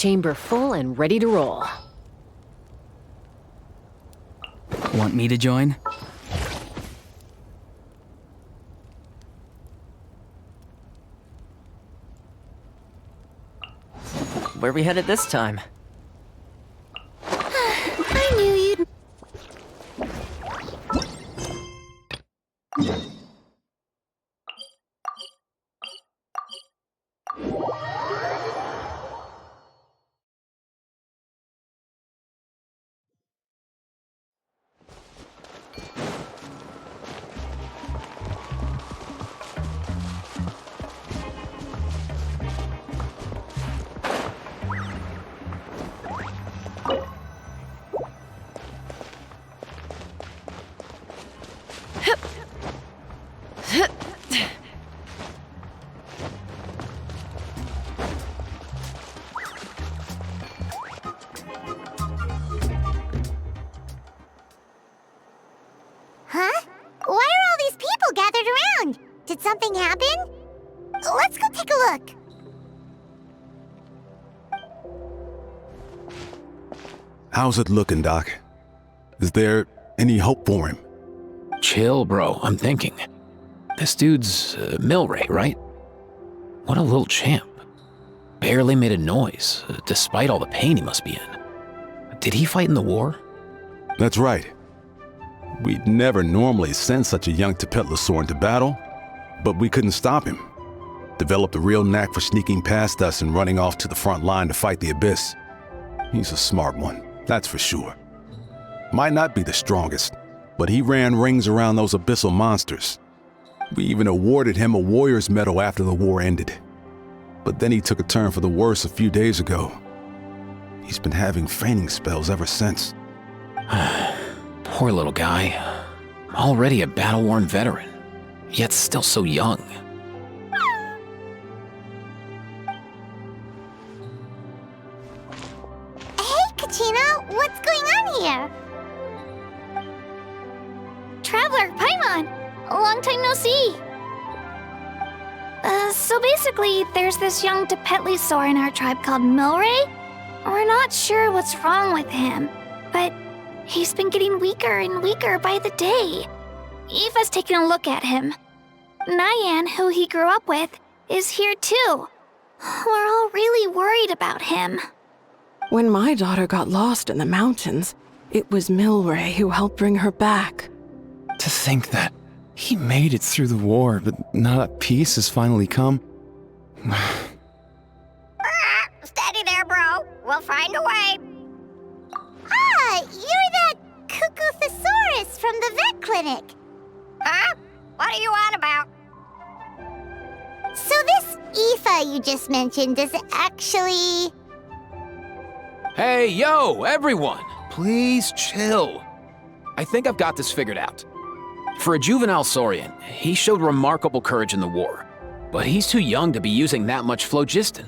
chamber full and ready to roll. Want me to join? Where we headed this time? I knew you'd... Huh? Why are all these people gathered around? Did something happen? Let's go take a look. How's it looking, Doc? Is there any hope for him? Chill, bro. I'm thinking. This dude's Milray, right? What a little champ. Barely made a noise, despite all the pain he must be in. Did he fight in the war? That's right. We'd never normally send such a young Qucusaur into battle, but we couldn't stop him. Developed a real knack for sneaking past us and running off to the front line to fight the Abyss. He's a smart one, that's for sure. Might not be the strongest, but he ran rings around those abyssal monsters. We even awarded him a warrior's medal after the war ended. But then he took a turn for the worse a few days ago. He's been having fainting spells ever since. Poor little guy. Already a battle-worn veteran, yet still so young. Hey, Kachina, what's going on here? Traveler, Paimon, long time no see. So basically, there's this young Qucusaur in our tribe called Milray. We're not sure what's wrong with him, but he's been getting weaker and weaker by the day. Aoife's taking a look at him. Nyan, who he grew up with, is here too. We're all really worried about him. When my daughter got lost in the mountains, it was Milray who helped bring her back. To think that he made it through the war, but now that peace has finally come. Steady there, bro. We'll find a way. Ah, you're that Qucusaurus from the vet clinic. Huh? What are you on about? So this Aoife you just mentioned is actually... Hey, yo, everyone! Please chill. I think I've got this figured out. For a juvenile Saurian, he showed remarkable courage in the war, but he's too young to be using that much phlogiston.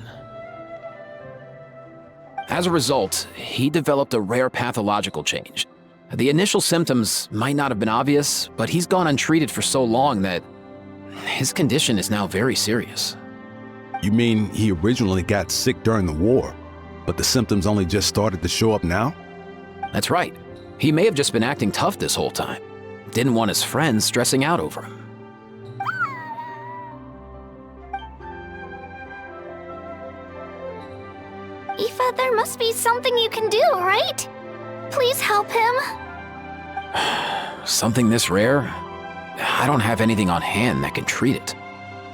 As a result, he developed a rare pathological change. The initial symptoms might not have been obvious, but he's gone untreated for so long that his condition is now very serious. You mean he originally got sick during the war, but the symptoms only just started to show up now? That's right. He may have just been acting tough this whole time. Didn't want his friends stressing out over him. Aoife, there must be something you can do, right? Please help him. Something this rare? I don't have anything on hand that can treat it.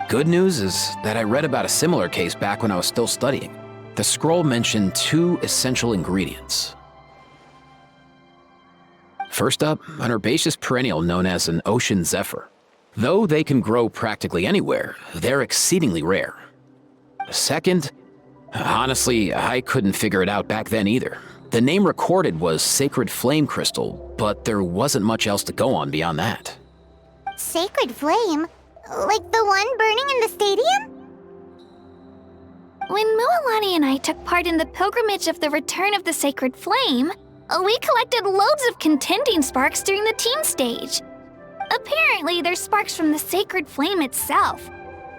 Good news is that I read about a similar case back when I was still studying. The scroll mentioned 2 essential ingredients. First up, an herbaceous perennial known as an ocean zephyr. Though they can grow practically anywhere, they're exceedingly rare. Second, honestly, I couldn't figure it out back then either. The name recorded was Sacred Flame Crystal, but there wasn't much else to go on beyond that. Sacred Flame? Like the one burning in the stadium? When Mualani and I took part in the pilgrimage of the Return of the Sacred Flame, we collected loads of contending sparks during the team stage. Apparently, they're sparks from the Sacred Flame itself.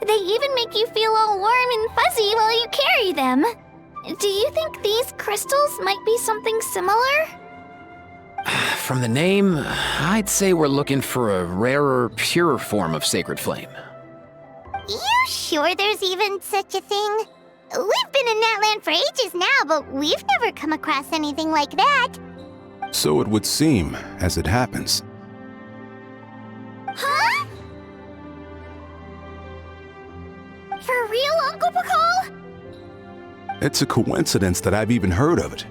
They even make you feel all warm and fuzzy while you carry them. Do you think these crystals might be something similar? From the name, I'd say we're looking for a rarer, purer form of sacred flame. You sure there's even such a thing? We've been in Natland for ages now, but we've never come across anything like that. So it would seem, as it happens. Huh? For real, Uncle Pakal? It's a coincidence that I've even heard of it.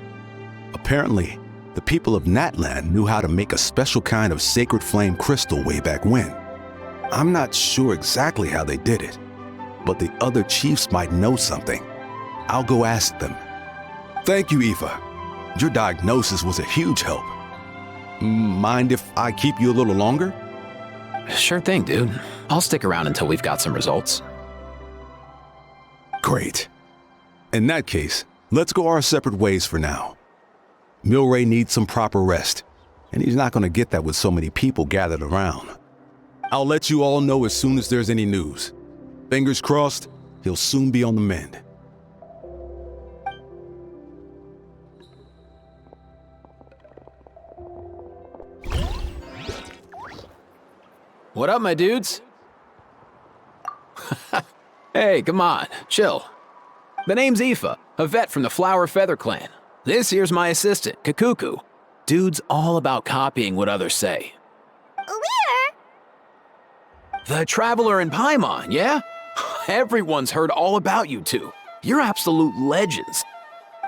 Apparently, the people of Natland knew how to make a special kind of sacred flame crystal way back when. I'm not sure exactly how they did it, but the other chiefs might know something. I'll go ask them. Thank you, Aoife. Your diagnosis was a huge help. Mind if I keep you a little longer? Sure thing, dude. I'll stick around until we've got some results. Great. In that case, let's go our separate ways for now. Milray needs some proper rest, and he's not going to get that with so many people gathered around. I'll let you all know as soon as there's any news. Fingers crossed, he'll soon be on the mend. What up, my dudes? Hey, come on, chill. The name's Aoife, a vet from the Flower Feather clan. This here's my assistant, Kakuku. Dude's all about copying what others say. Where? The Traveler in Paimon, yeah? Everyone's heard all about you two. You're absolute legends.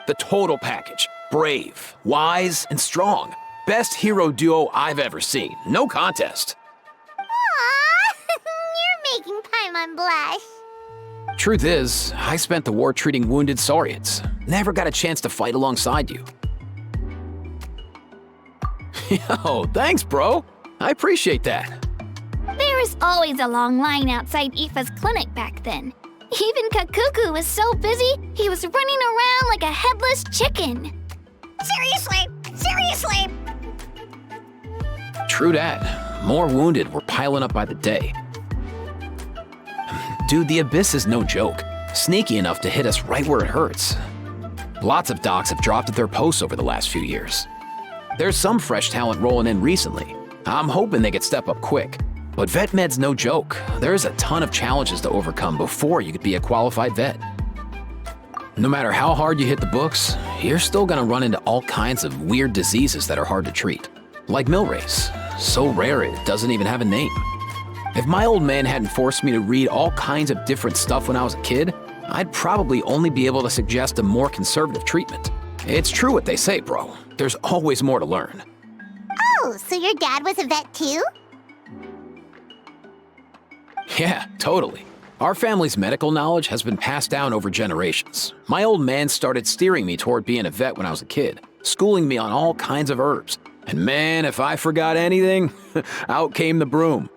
The total package. Brave, wise, and strong. Best hero duo I've ever seen. No contest. Aww, you're making Paimon blush. Truth is, I spent the war treating wounded Saurians. Never got a chance to fight alongside you. Yo, thanks, bro. I appreciate that. There was always a long line outside Aoife's clinic back then. Even Kakuku was so busy, he was running around like a headless chicken. Seriously! True that. More wounded were piling up by the day. Dude, the Abyss is no joke. Sneaky enough to hit us right where it hurts. Lots of docs have dropped at their posts over the last few years. There's some fresh talent rolling in recently. I'm hoping they could step up quick. But vet med's no joke. There's a ton of challenges to overcome before you could be a qualified vet. No matter how hard you hit the books, you're still gonna run into all kinds of weird diseases that are hard to treat. Like Milray's. So rare it doesn't even have a name. If my old man hadn't forced me to read all kinds of different stuff when I was a kid, I'd probably only be able to suggest a more conservative treatment. It's true what they say, bro. There's always more to learn. Oh, so your dad was a vet too? Yeah, totally. Our family's medical knowledge has been passed down over generations. My old man started steering me toward being a vet when I was a kid, schooling me on all kinds of herbs. And man, if I forgot anything, out came the broom.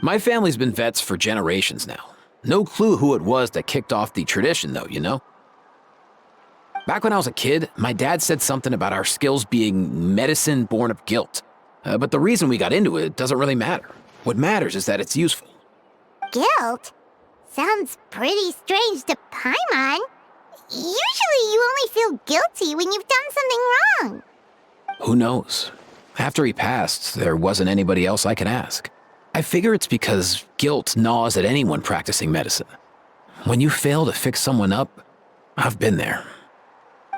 My family's been vets for generations now. No clue who it was that kicked off the tradition though, you know? Back when I was a kid, my dad said something about our skills being medicine born of guilt. But the reason we got into it doesn't really matter. What matters is that it's useful. Guilt? Sounds pretty strange to Paimon. Usually you only feel guilty when you've done something wrong. Who knows? After he passed, there wasn't anybody else I could ask. I figure it's because guilt gnaws at anyone practicing medicine. When you fail to fix someone up, I've been there.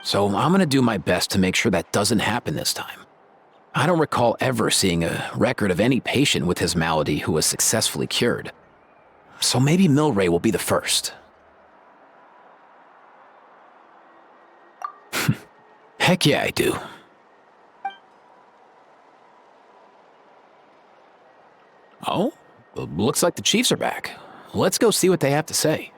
So I'm gonna do my best to make sure that doesn't happen this time. I don't recall ever seeing a record of any patient with his malady who was successfully cured. So maybe Milray will be the first. Heck yeah, I do. Oh, looks like the Chiefs are back. Let's go see what they have to say.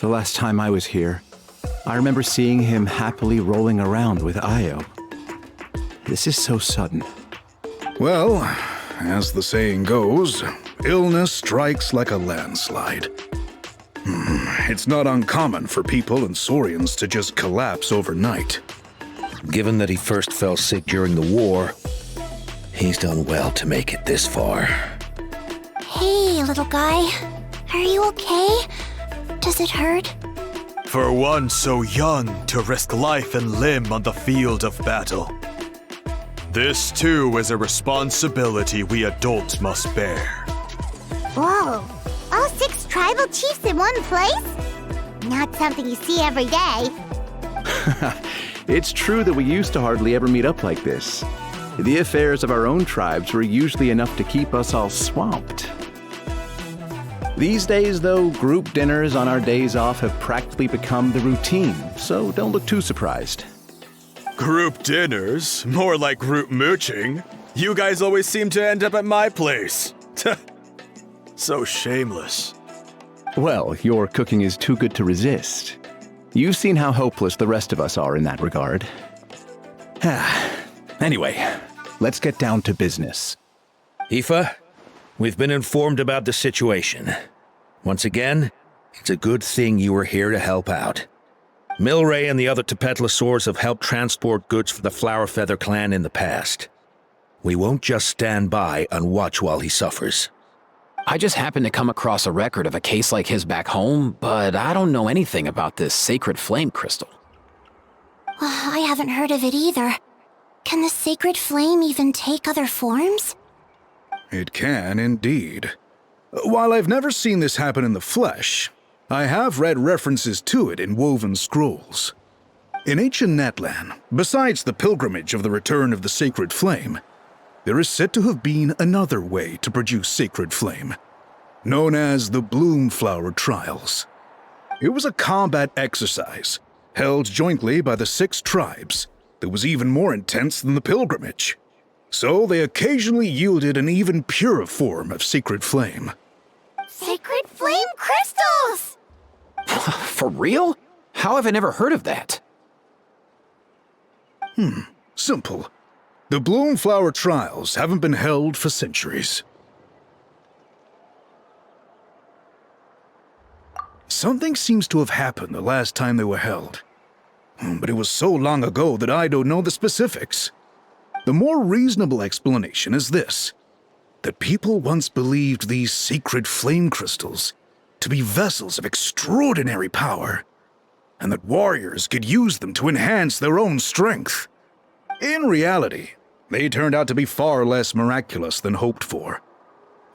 The last time I was here, I remember seeing him happily rolling around with Io. This is so sudden. Well, as the saying goes, illness strikes like a landslide. It's not uncommon for people and Saurians to just collapse overnight. given that he first fell sick during the war, he's done well to make it this far. Hey, little guy. Are you okay? Does it hurt? For one so young to risk life and limb on the field of battle. This too is a responsibility we adults must bear. Whoa, all 6 tribal chiefs in one place? Not something you see every day. It's true that we used to hardly ever meet up like this. The affairs of our own tribes were usually enough to keep us all swamped. These days, though, group dinners on our days off have practically become the routine, so don't look too surprised. Group dinners? More like group mooching. You guys always seem to end up at my place. So shameless. Well, your cooking is too good to resist. You've seen how hopeless the rest of us are in that regard. Anyway, let's get down to business. Aoife, we've been informed about the situation. Once again, it's a good thing you were here to help out. Milray and the other Tepetlosaurs have helped transport goods for the Flower Feather clan in the past. We won't just stand by and watch while he suffers. I just happened to come across a record of a case like his back home, but I don't know anything about this sacred flame crystal. I haven't heard of it either. Can the sacred flame even take other forms? It can indeed. While I've never seen this happen in the flesh, I have read references to it in woven scrolls. In ancient Natlan, besides the pilgrimage of the return of the sacred flame, there is said to have been another way to produce sacred flame, known as the Bloomflower Trials. It was a combat exercise, held jointly by the 6 tribes, that was even more intense than the pilgrimage. So they occasionally yielded an even purer form of sacred flame. Sacred flame crystals! For real? How have I never heard of that? Simple. The Bloomflower Trials haven't been held for centuries. Something seems to have happened the last time they were held. But it was so long ago that I don't know the specifics. The more reasonable explanation is this: that people once believed these sacred flame crystals to be vessels of extraordinary power, and that warriors could use them to enhance their own strength. In reality, they turned out to be far less miraculous than hoped for.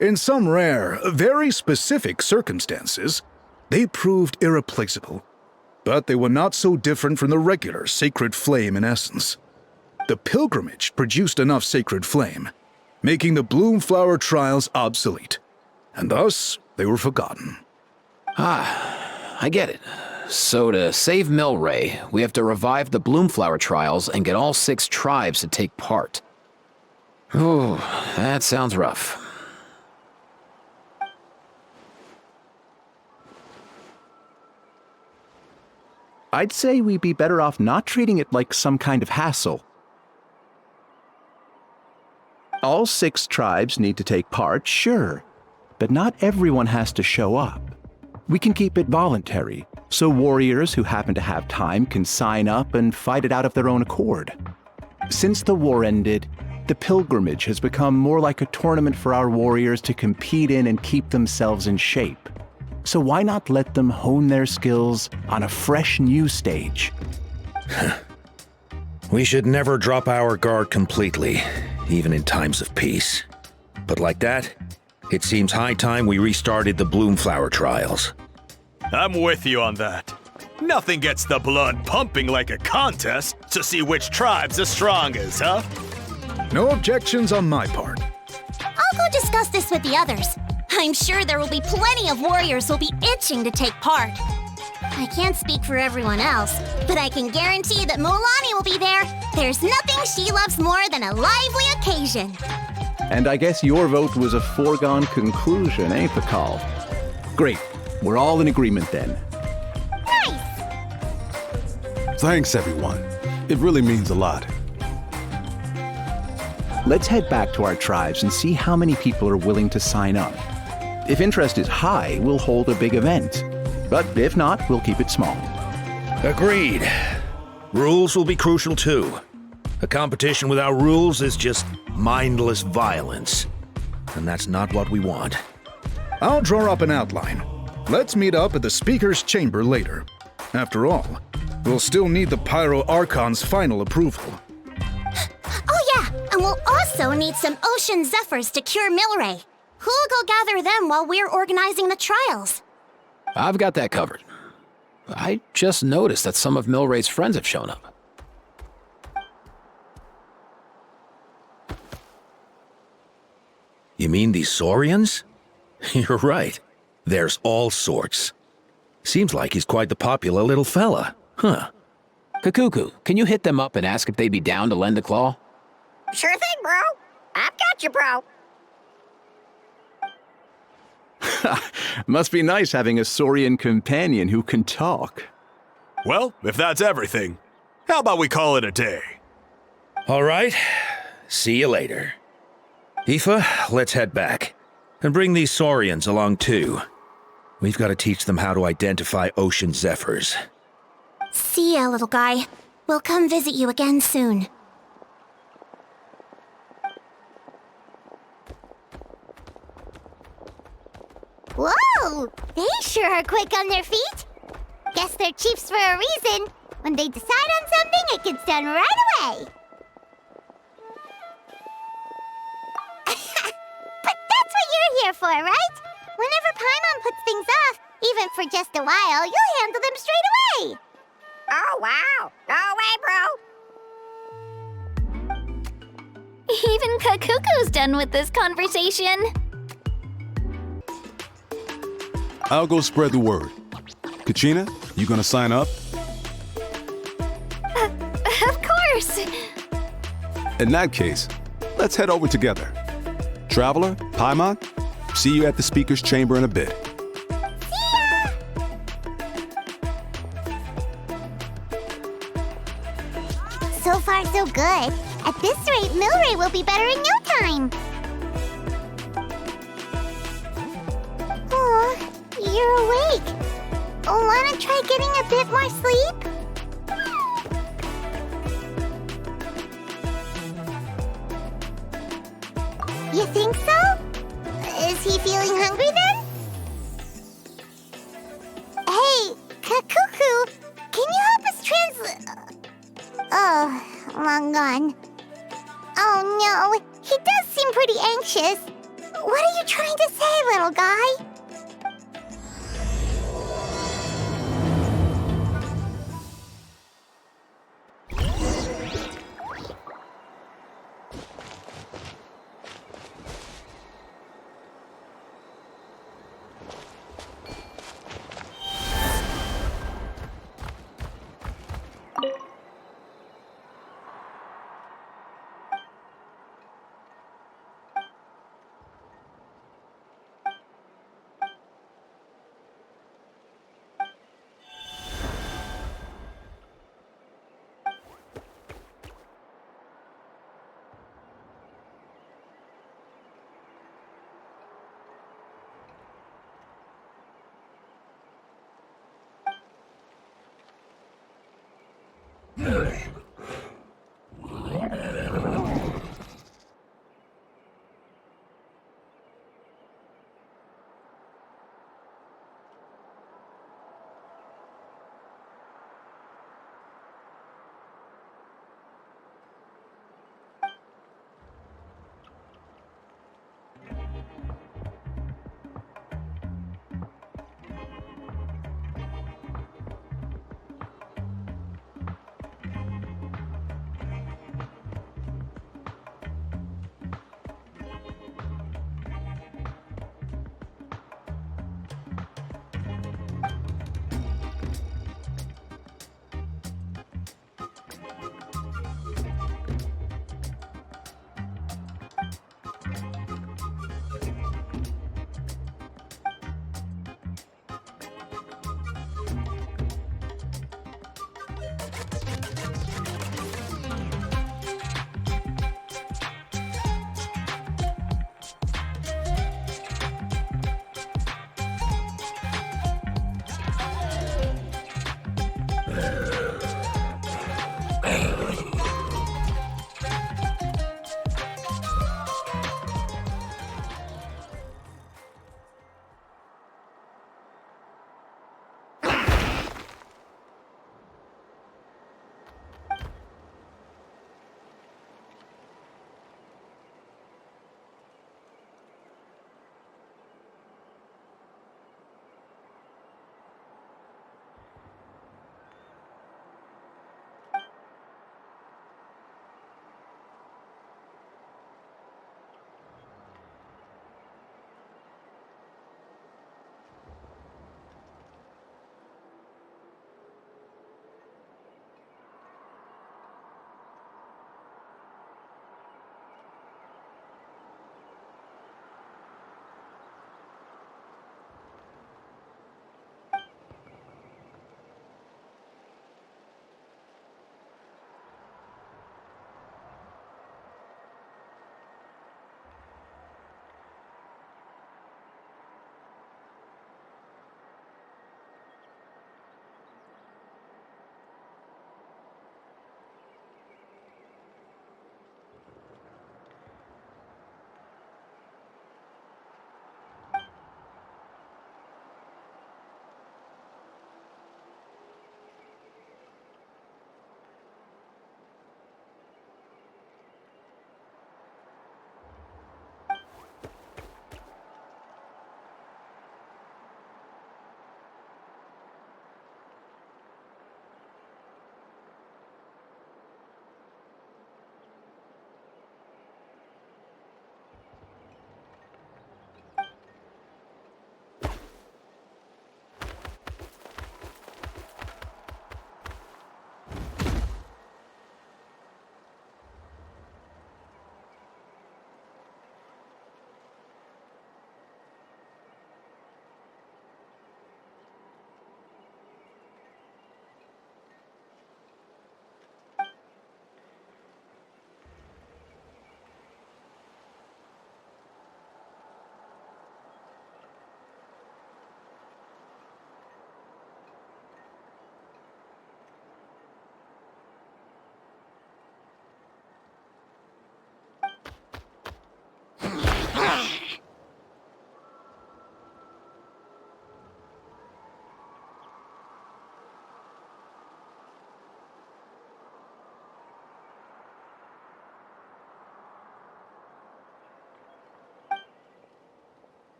In some rare, very specific circumstances, they proved irreplaceable, but they were not so different from the regular sacred flame in essence. The pilgrimage produced enough sacred flame, making the Bloomflower Trials obsolete, and thus they were forgotten. I get it. So to save Milray, we have to revive the Bloomflower Trials and get all 6 tribes to take part. Ooh, that sounds rough. I'd say we'd be better off not treating it like some kind of hassle. All 6 tribes need to take part, sure, but not everyone has to show up. We can keep it voluntary, so warriors who happen to have time can sign up and fight it out of their own accord. Since the war ended, the pilgrimage has become more like a tournament for our warriors to compete in and keep themselves in shape. So why not let them hone their skills on a fresh new stage? We should never drop our guard completely, even in times of peace. But like that, it seems high time we restarted the Bloomflower Trials. I'm with you on that. Nothing gets the blood pumping like a contest to see which tribe's the strongest, huh? No objections on my part. I'll go discuss this with the others. I'm sure there will be plenty of warriors who'll be itching to take part. I can't speak for everyone else, but I can guarantee that Molani will be there. There's nothing she loves more than a lively occasion. And I guess your vote was a foregone conclusion, eh, Pakal? Great. We're all in agreement then. Nice! Thanks, everyone. It really means a lot. Let's head back to our tribes and see how many people are willing to sign up. If interest is high, we'll hold a big event. But if not, we'll keep it small. Agreed. Rules will be crucial too. A competition without rules is just mindless violence. And that's not what we want. I'll draw up an outline. Let's meet up at the Speaker's Chamber later. After all, we'll still need the Pyro Archon's final approval. Oh yeah, and we'll also need some Ocean Zephyrs to cure Milray. Who'll go gather them while we're organizing the trials? I've got that covered. I just noticed that some of Milray's friends have shown up. You mean these Saurians? You're right. There's all sorts. Seems like he's quite the popular little fella. Huh. Kakuku, can you hit them up and ask if they'd be down to lend a claw? Sure thing, bro. I've got you, bro. Must be nice having a Saurian companion who can talk. Well, if that's everything, how about we call it a day? All right. See you later. Aoife, let's head back. And bring these Saurians along too. We've got to teach them how to identify Ocean Zephyrs. See ya, little guy. We'll come visit you again soon. Whoa! They sure are quick on their feet. Guess they're chiefs for a reason. When they decide on something, it gets done right away. But that's what you're here for, right? Whenever Paimon puts things off, even for just a while, you'll handle them straight away. Oh, wow. No way, bro. Even Kakuku's done with this conversation. I'll go spread the word. Kachina, you gonna sign up? Of course. In that case, let's head over together. Traveler, Paimon, see you at the Speaker's Chamber in a bit. So far, so good. At this rate, Milray will be better in no time. Oh, you're awake. Wanna try getting a bit more sleep? You think so? Is he feeling hungry then? Hey, Kakuku, can you help us Oh, long gone. Oh no, he does seem pretty anxious. What are you trying to say, little guy?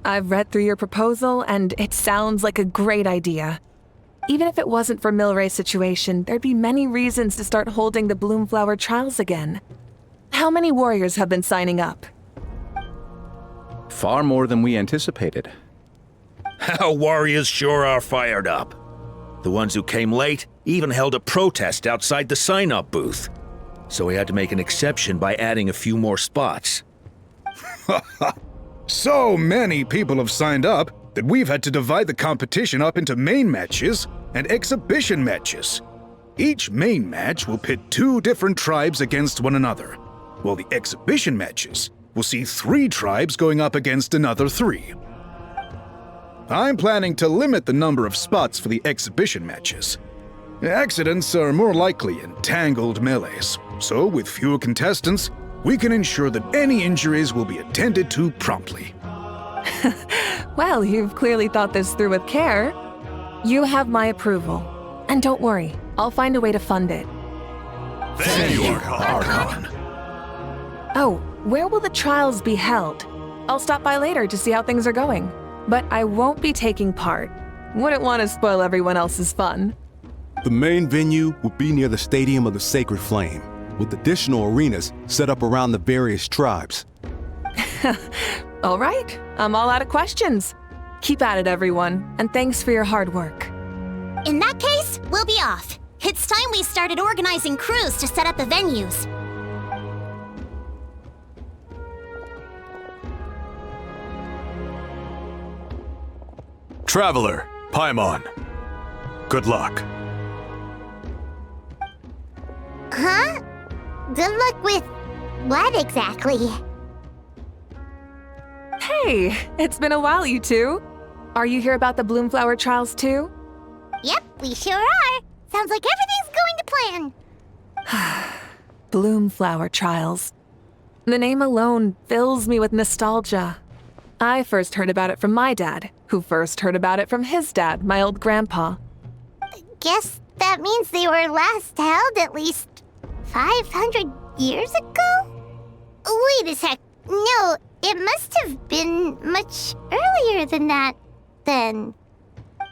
I've read through your proposal, and it sounds like a great idea. Even if it wasn't for Milray's situation, there'd be many reasons to start holding the Bloomflower trials again. How many warriors have been signing up? Far more than we anticipated. Our warriors sure are fired up. The ones who came late even held a protest outside the sign-up booth. So we had to make an exception by adding a few more spots. So many people have signed up that we've had to divide the competition up into main matches and exhibition matches. Each main match will pit 2 different tribes against one another, while the exhibition matches will see 3 tribes going up against another 3. I'm planning to limit the number of spots for the exhibition matches. Accidents are more likely in tangled melees, so with fewer contestants, we can ensure that any injuries will be attended to promptly. Well, you've clearly thought this through with care. You have my approval. And don't worry, I'll find a way to fund it. Thank you, Archon. Oh, where will the trials be held? I'll stop by later to see how things are going. But I won't be taking part. Wouldn't want to spoil everyone else's fun. The main venue will be near the Stadium of the Sacred Flame, with additional arenas set up around the various tribes. All right, I'm all out of questions. Keep at it, everyone, and thanks for your hard work. In that case, we'll be off. It's time we started organizing crews to set up the venues. Traveler, Paimon. Good luck. Huh? Good luck with what exactly? Hey, it's been a while, you two. Are you here about the Bloomflower trials too? Yep, we sure are. Sounds like everything's going to plan. Bloomflower trials. The name alone fills me with nostalgia. I first heard about it from my dad, who first heard about it from his dad, my old grandpa. Guess that means they were last held at least 500 years ago? Wait a sec. No, it must have been much earlier than that, then.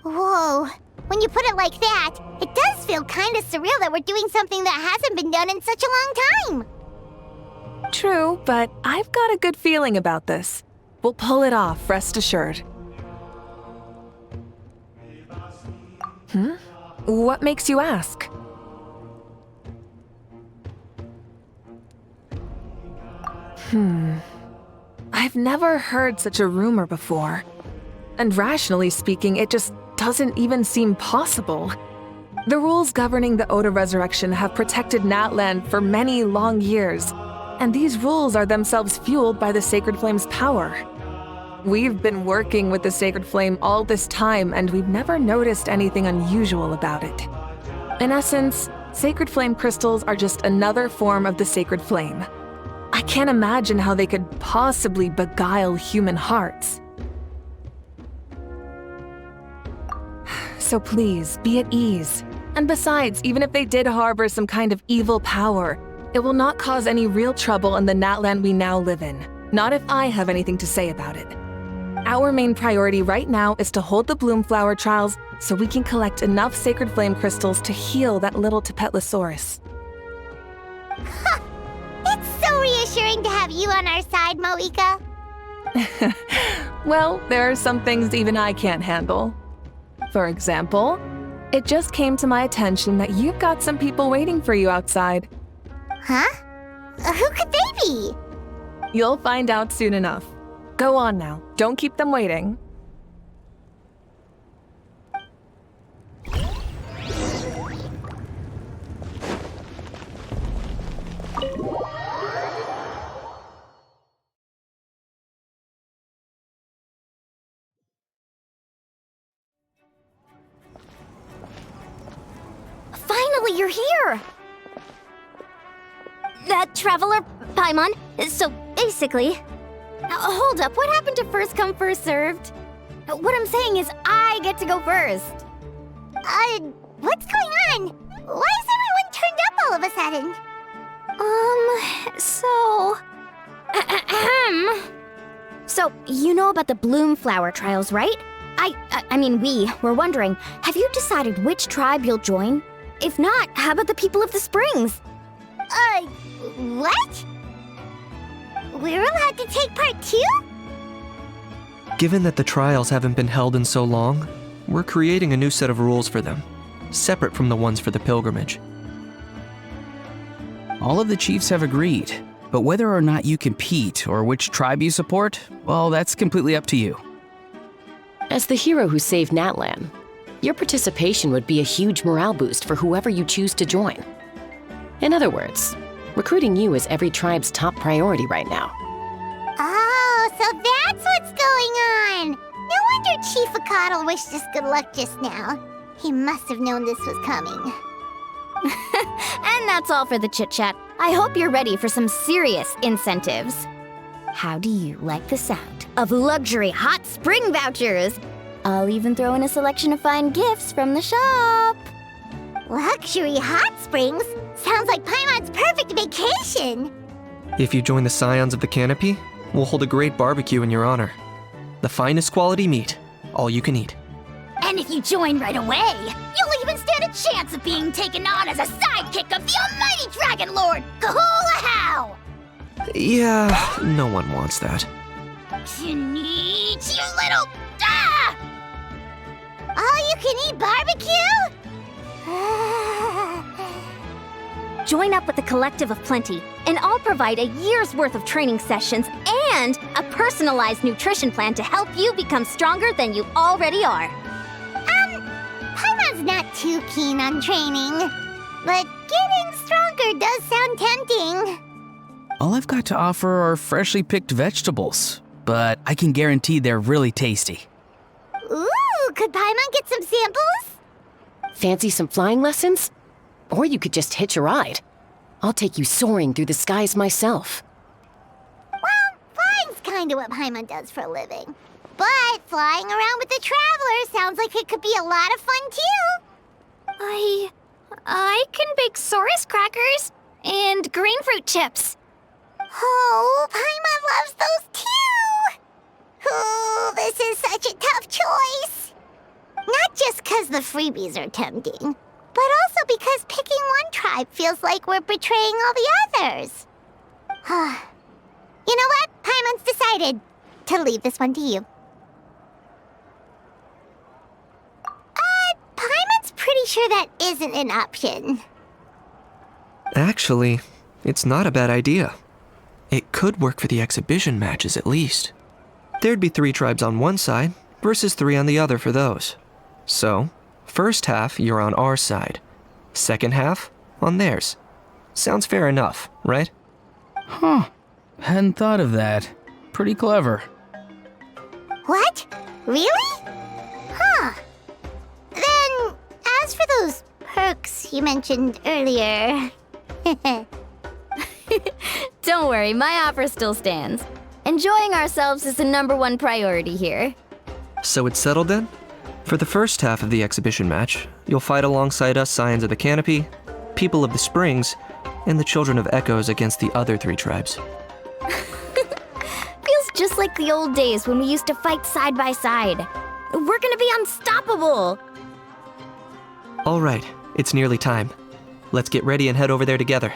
Whoa. When you put it like that, it does feel kind of surreal that we're doing something that hasn't been done in such a long time. True, but I've got a good feeling about this. We'll pull it off, rest assured. What makes you ask? I've never heard such a rumor before. And rationally speaking, it just doesn't even seem possible. The rules governing the Oda resurrection have protected Natland for many long years, and these rules are themselves fueled by the Sacred Flame's power. We've been working with the Sacred Flame all this time, and we've never noticed anything unusual about it. In essence, Sacred Flame crystals are just another form of the Sacred Flame. I can't imagine how they could possibly beguile human hearts. So please, be at ease. And besides, even if they did harbor some kind of evil power, it will not cause any real trouble in the Natland we now live in. Not if I have anything to say about it. Our main priority right now is to hold the Bloomflower trials so we can collect enough Sacred Flame crystals to heal that little Tapetlosaurus. It's so reassuring to have you on our side, Moika. Well, there are some things even I can't handle. For example, it just came to my attention that you've got some people waiting for you outside. Huh? Who could they be? You'll find out soon enough. Go on now. Don't keep them waiting. Finally, you're here! Traveler Paimon, so basically... hold up, what happened to first come, first served? What I'm saying is I get to go first. What's going on? Why is everyone turned up all of a sudden? So, you know about the bloom flower trials, right? I mean, we were wondering, have you decided which tribe you'll join? If not, how about the people of the springs? What? We're allowed to take part too? Given that the trials haven't been held in so long, we're creating a new set of rules for them, separate from the ones for the pilgrimage. All of the chiefs have agreed, but whether or not you compete or which tribe you support, well, that's completely up to you. As the hero who saved Natlan, your participation would be a huge morale boost for whoever you choose to join. In other words, recruiting you is every tribe's top priority right now. Oh, so that's what's going on! No wonder Chief Akatl wished us good luck just now. He must have known this was coming. And that's all for the chit-chat. I hope you're ready for some serious incentives. How do you like the sound of luxury hot spring vouchers? I'll even throw in a selection of fine gifts from the shop. Luxury hot springs? Sounds like Paimon's perfect vacation! If you join the Scions of the Canopy, we'll hold a great barbecue in your honor. The finest quality meat, all you can eat. And if you join right away, you'll even stand a chance of being taken on as a sidekick of the almighty Dragon Lord, Kahula-How! Yeah, no one wants that. You little... Ah! All you can eat barbecue? Join up with the Collective of Plenty, and I'll provide a year's worth of training sessions and a personalized nutrition plan to help you become stronger than you already are. Paimon's not too keen on training, but getting stronger does sound tempting. All I've got to offer are freshly picked vegetables, but I can guarantee they're really tasty. Ooh, could Paimon get some samples? Fancy some flying lessons? Or you could just hitch a ride. I'll take you soaring through the skies myself. Well, flying's kinda what Paimon does for a living. But flying around with the Traveler sounds like it could be a lot of fun too. I can bake Saurus crackers and green fruit chips. Oh, Paimon loves those too! Ooh, this is such a tough choice. Not just 'cause the freebies are tempting, but also because picking one tribe feels like we're betraying all the others. You know what? Paimon's decided to leave this one to you. Paimon's pretty sure that isn't an option. Actually, it's not a bad idea. It could work for the exhibition matches at least. There'd be 3 tribes on one side versus 3 on the other for those. So, first half you're on our side, second half on theirs. Sounds fair enough, right? Huh. Hadn't thought of that. Pretty clever. What? Really? Huh. Then, as for those perks you mentioned earlier... Don't worry, my offer still stands. Enjoying ourselves is the #1 priority here. So it's settled then? For the first half of the exhibition match, you'll fight alongside us Scions of the Canopy, People of the Springs, and the Children of Echoes against the other 3 tribes. Feels just like the old days when we used to fight side by side. We're gonna be unstoppable! All right, it's nearly time. Let's get ready and head over there together.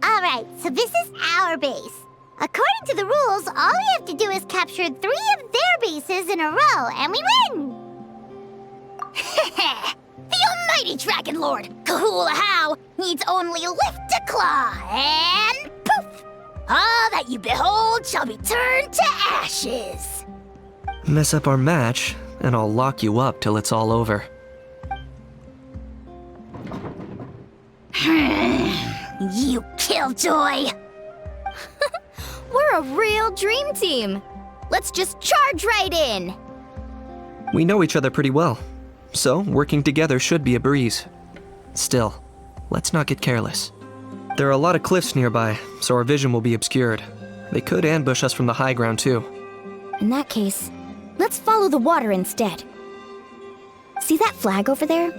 Alright, so this is our base. According to the rules, all we have to do is capture 3 of their bases in a row, and we win! The almighty Dragon Lord, Kahula needs only lift a claw, and poof! All that you behold shall be turned to ashes. Mess up our match, and I'll lock you up till it's all over. You killjoy! We're a real dream team. Let's just charge right in. We know each other pretty well, so working together should be a breeze. Still, let's not get careless. There are a lot of cliffs nearby, so our vision will be obscured. They could ambush us from the high ground too. In that case, let's follow the water instead. See that flag over there?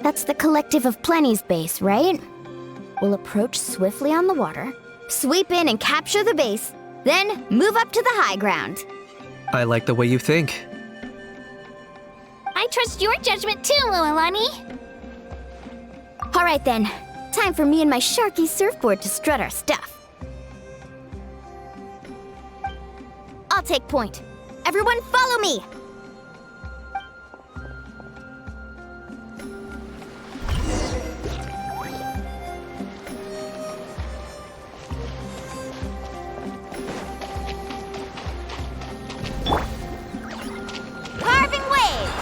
That's the Collective of Plenty's base, right? We'll approach swiftly on the water, sweep in and capture the base, then move up to the high ground. I like the way you think. I trust your judgment too, Lualani. All right then, time for me and my Sharky surfboard to strut our stuff. I'll take point. Everyone follow me! Carving waves!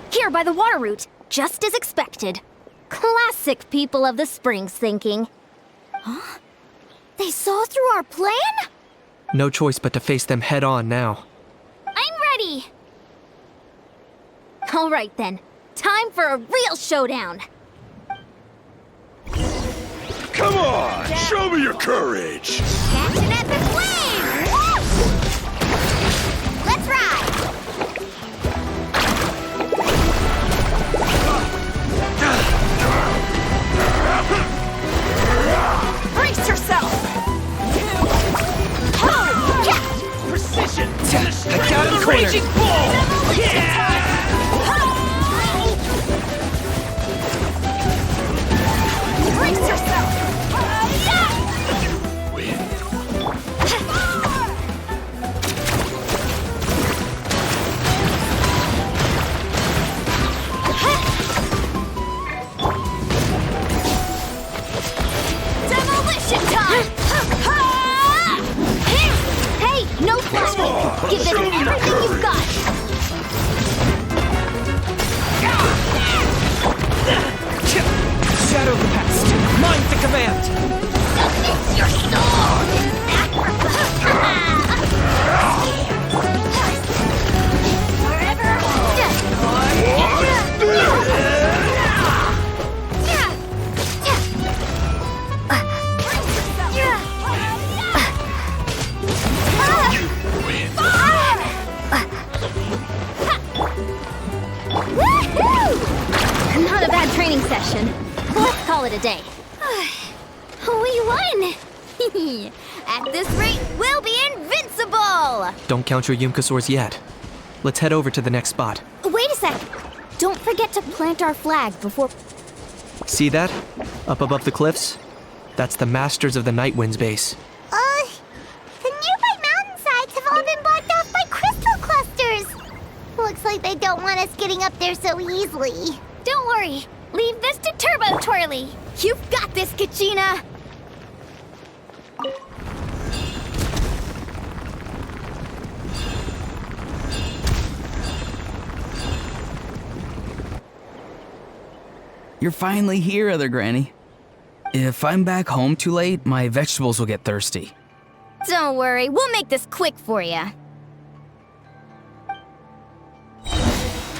Here by the water route, just as expected. Classic people of the Springs thinking. Huh? They saw through our plan? No choice but to face them head on now. I'm ready! All right then, time for a real showdown. Come on, show me your courage. Catch an epic wave! Let's ride! Brace yourself! Precision! I got him cornered! Brace yourself! Demolition time! Hey, no flashing! Give this everything you've got! Shadow the past! Mind the command! Submit your soul in sacrifice! Forever Not a bad training session. Let's call it a day. We won! At this rate, we'll be invincible! Don't count your Qucusaurs yet. Let's head over to the next spot. Wait a sec. Don't forget to plant our flag before... See that? Up above the cliffs? That's the Masters of the Night Wind's base. The nearby mountainsides have all been blocked off by crystal clusters. Looks like they don't want us getting up there so easily. Don't worry. Leave this to Turbo Twirly. You've got this, Kachina! You're finally here, Other Granny. If I'm back home too late, my vegetables will get thirsty. Don't worry, we'll make this quick for you.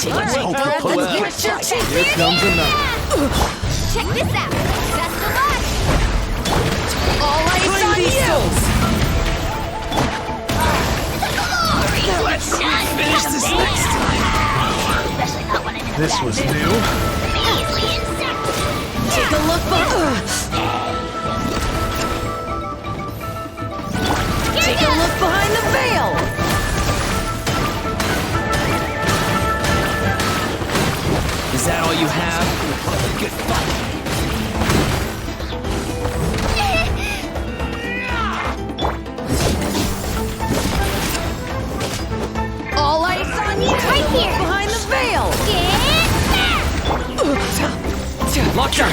Let's hope for well. Here comes another. Check this out. Best of luck. All eyes on you! Let's finish this next time. This was new. Take a look Take a look behind the veil! Is that all you have? Good fight. All eyes on you! Right here! Behind the veil! Lock her!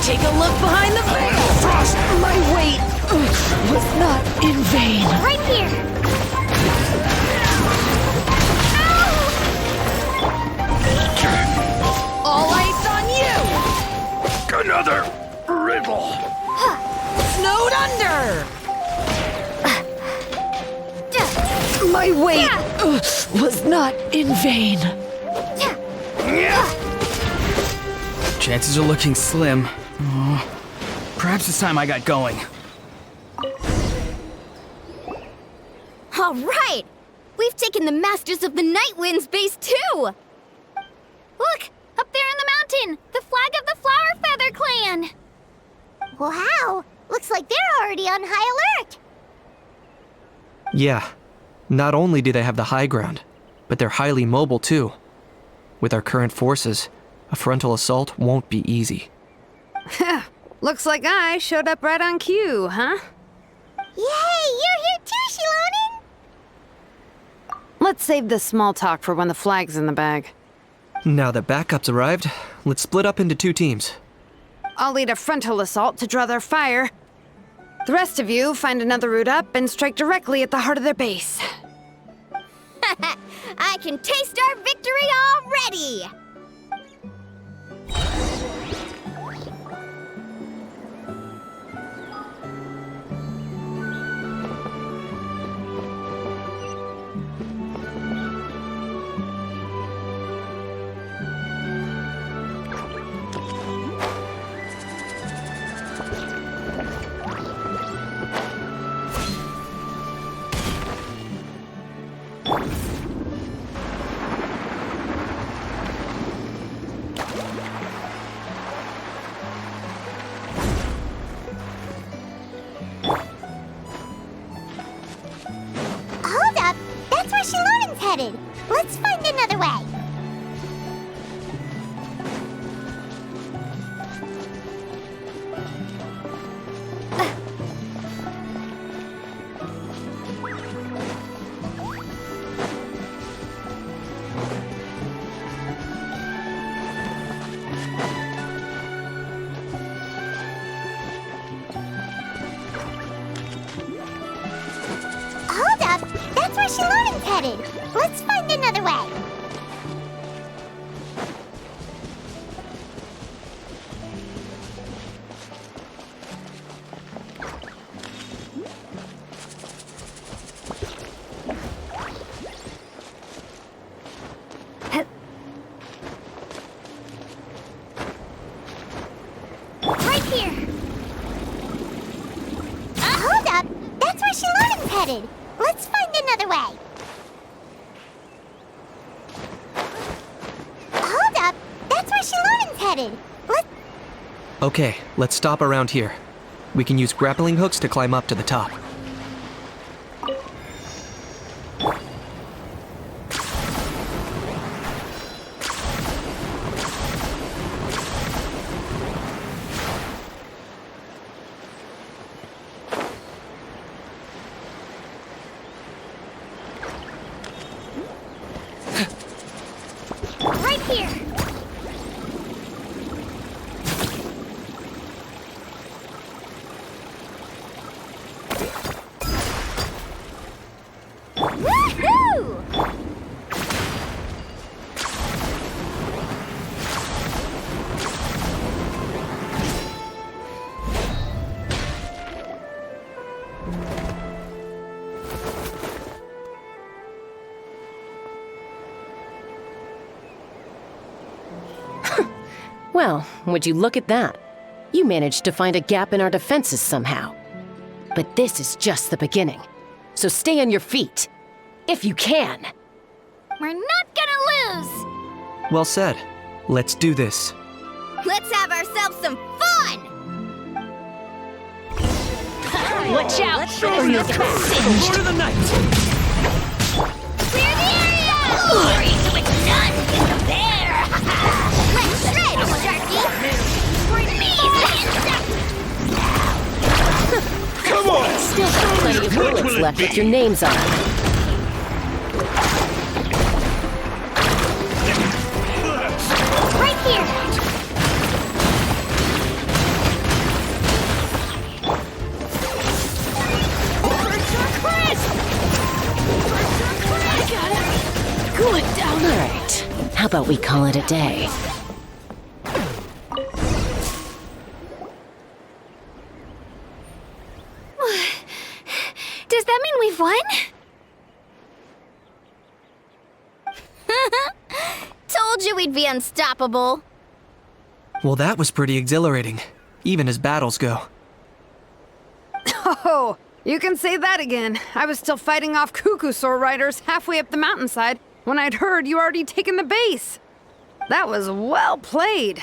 Take a look behind the veil! Frost! My weight was not in vain. Right here! All eyes on you! Another riddle. Snowed under! My weight was not in vain. Chances are looking slim. Oh, perhaps it's time I got going. All right! We've taken the Masters of the Night Wind's base, too! Look! Up there in the mountain! The flag of the Flower Feather Clan! Wow! Looks like they're already on high alert. Yeah. Not only do they have the high ground, but they're highly mobile too. With our current forces, a frontal assault won't be easy. Looks like I showed up right on cue, huh? Yay! You're here too, Shilonen! Let's save this small talk for when the flag's in the bag. Now that backup's arrived, let's split up into 2 teams. I'll lead a frontal assault to draw their fire. The rest of you find another route up and strike directly at the heart of their base. I can taste our victory already! Hold up! That's where Shilonen's headed. Let's find another way. Hold up! That's where Shilonen's headed. Let's find another way. Right here. Hold up! That's where Shilonen's headed. Let's find another way. Hold up! That's where Shilonen's headed. Okay, let's stop around here. We can use grappling hooks to climb up to the top. Right here! Woohoo! Well, would you look at that? You managed to find a gap in our defenses somehow. But this is just the beginning. So stay on your feet. If you can. We're not gonna lose! Well said. Let's do this. Let's have ourselves some fun! Watch out! Or you'll get singed! Lord of the Night! Clear the area! Glory to its none can compare! Let's shred, Sharky! For me, Come on! Still got plenty of bullets left with your names on them. Right here! Cool it down. All right. How about we call it a day? Does that mean we've won? Told you we'd be unstoppable. Well, that was pretty exhilarating, even as battles go. Oh, you can say that again. I was still fighting off Qucusaur riders halfway up the mountainside when I'd heard you already taken the base. That was well played.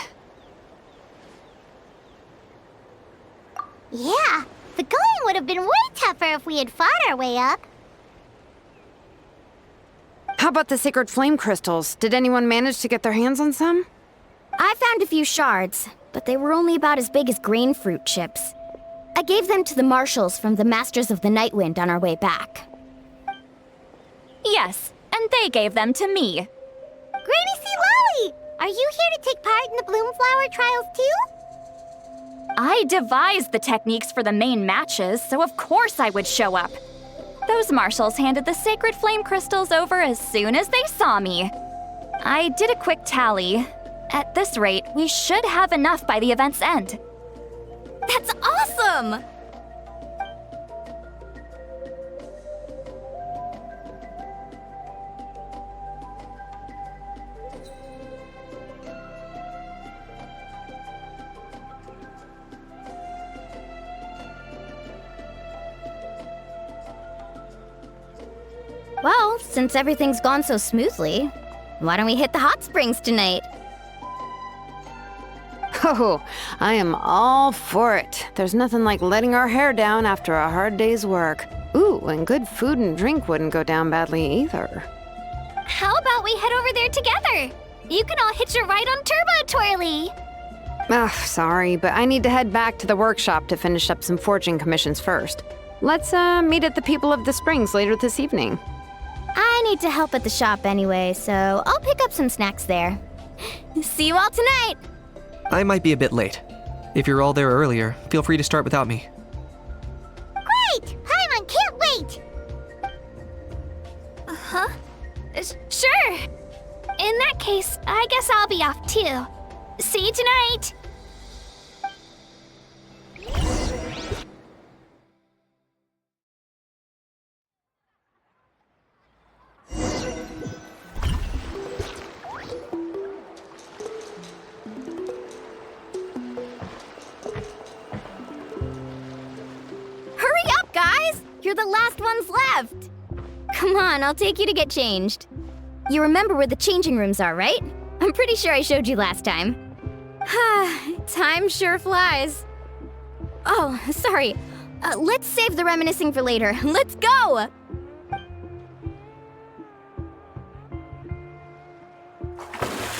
Yeah, the going would have been way tougher if we had fought our way up. How about the sacred flame crystals? Did anyone manage to get their hands on some? I found a few shards, but they were only about as big as grain fruit chips. I gave them to the marshals from the Masters of the Nightwind on our way back. Yes, and they gave them to me. Granny C. Lolly! Are you here to take part in the Bloomflower trials too? I devised the techniques for the main matches, so of course I would show up. Those marshals handed the sacred flame crystals over as soon as they saw me. I did a quick tally. At this rate, we should have enough by the event's end. That's awesome! Well, since everything's gone so smoothly, why don't we hit the hot springs tonight? Oh, I am all for it. There's nothing like letting our hair down after a hard day's work. Ooh, and good food and drink wouldn't go down badly either. How about we head over there together? You can all hitch a ride on Turbo Twirly. Ugh, sorry, but I need to head back to the workshop to finish up some forging commissions first. Let's meet at the People of the Springs later this evening. I need to help at the shop anyway, so I'll pick up some snacks there. See you all tonight! I might be a bit late. If you're all there earlier, feel free to start without me. Great! Paimon can't wait! Huh? Sure. In that case, I guess I'll be off too. See you tonight. Hurry up, guys! You're the last ones left! Come on, I'll take you to get changed. You remember where the changing rooms are, right? I'm pretty sure I showed you last time. Time sure flies. Oh, sorry. Let's save the reminiscing for later. Let's go!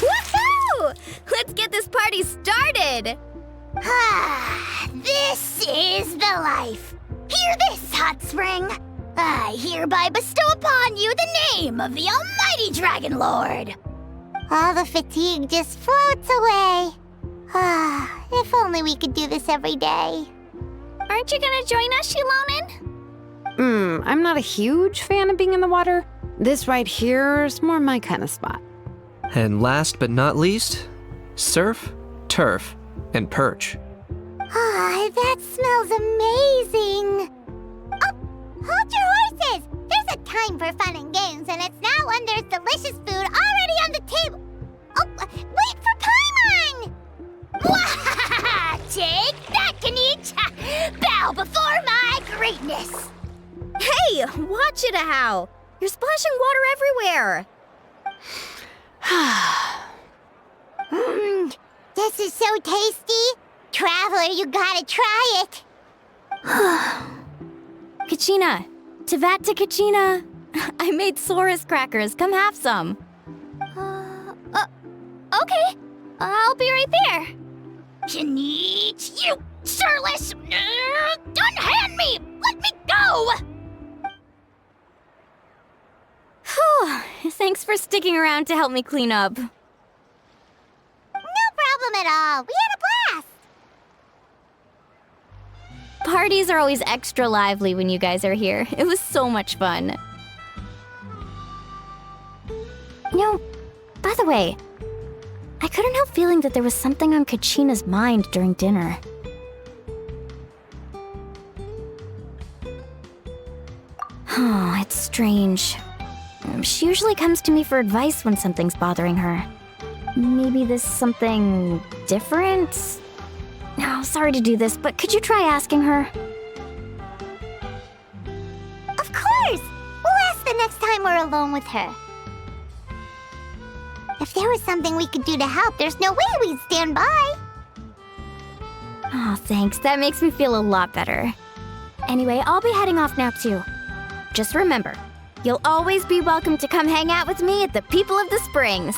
Woohoo! Let's get this party started! This is the life. Hear this, hot spring. I hereby bestow upon you the name of the almighty Dragon Lord. All the fatigue just floats away. If only we could do this every day. Aren't you gonna join us, Shilonen? I'm not a huge fan of being in the water. This right here is more my kind of spot. And last but not least, surf, turf, and perch. That smells amazing. Oh, hold your horses. There's a time for fun and games, and it's now when there's delicious food already on the table. Oh, wait for Paimon! Take that, Kanich! Bow before my greatness! Hey, watch it, How! You're splashing water everywhere! This is so tasty. Traveler, you gotta try it. Kachina! Tevat to Kachina! I made Saurus crackers. Come have some. Okay. I'll be right there. Kanich, you surless! Unhand me! Let me go! Whew. Thanks for sticking around to help me clean up. No problem at all. We had a blast. Parties are always extra lively when you guys are here. It was so much fun. You know, by the way, I couldn't help feeling that there was something on Kachina's mind during dinner. Oh, it's strange. She usually comes to me for advice when something's bothering her. Maybe this something different? Oh, sorry to do this, but could you try asking her? Of course! We'll ask the next time we're alone with her. If there was something we could do to help, there's no way we'd stand by. Oh, thanks. That makes me feel a lot better. Anyway, I'll be heading off now, too. Just remember, you'll always be welcome to come hang out with me at the People of the Springs.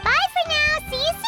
Bye for now. See you soon.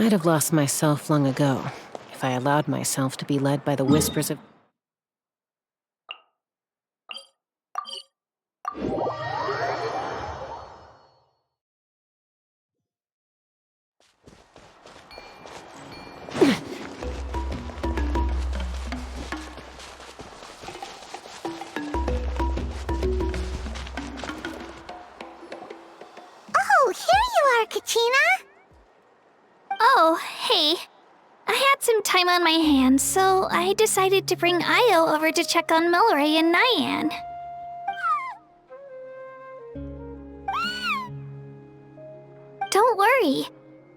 I'd have lost myself long ago if I allowed myself to be led by the whispers of... Oh, here you are, Kachina! Oh, hey. I had some time on my hands, so I decided to bring Io over to check on Milray and Nyan. Don't worry.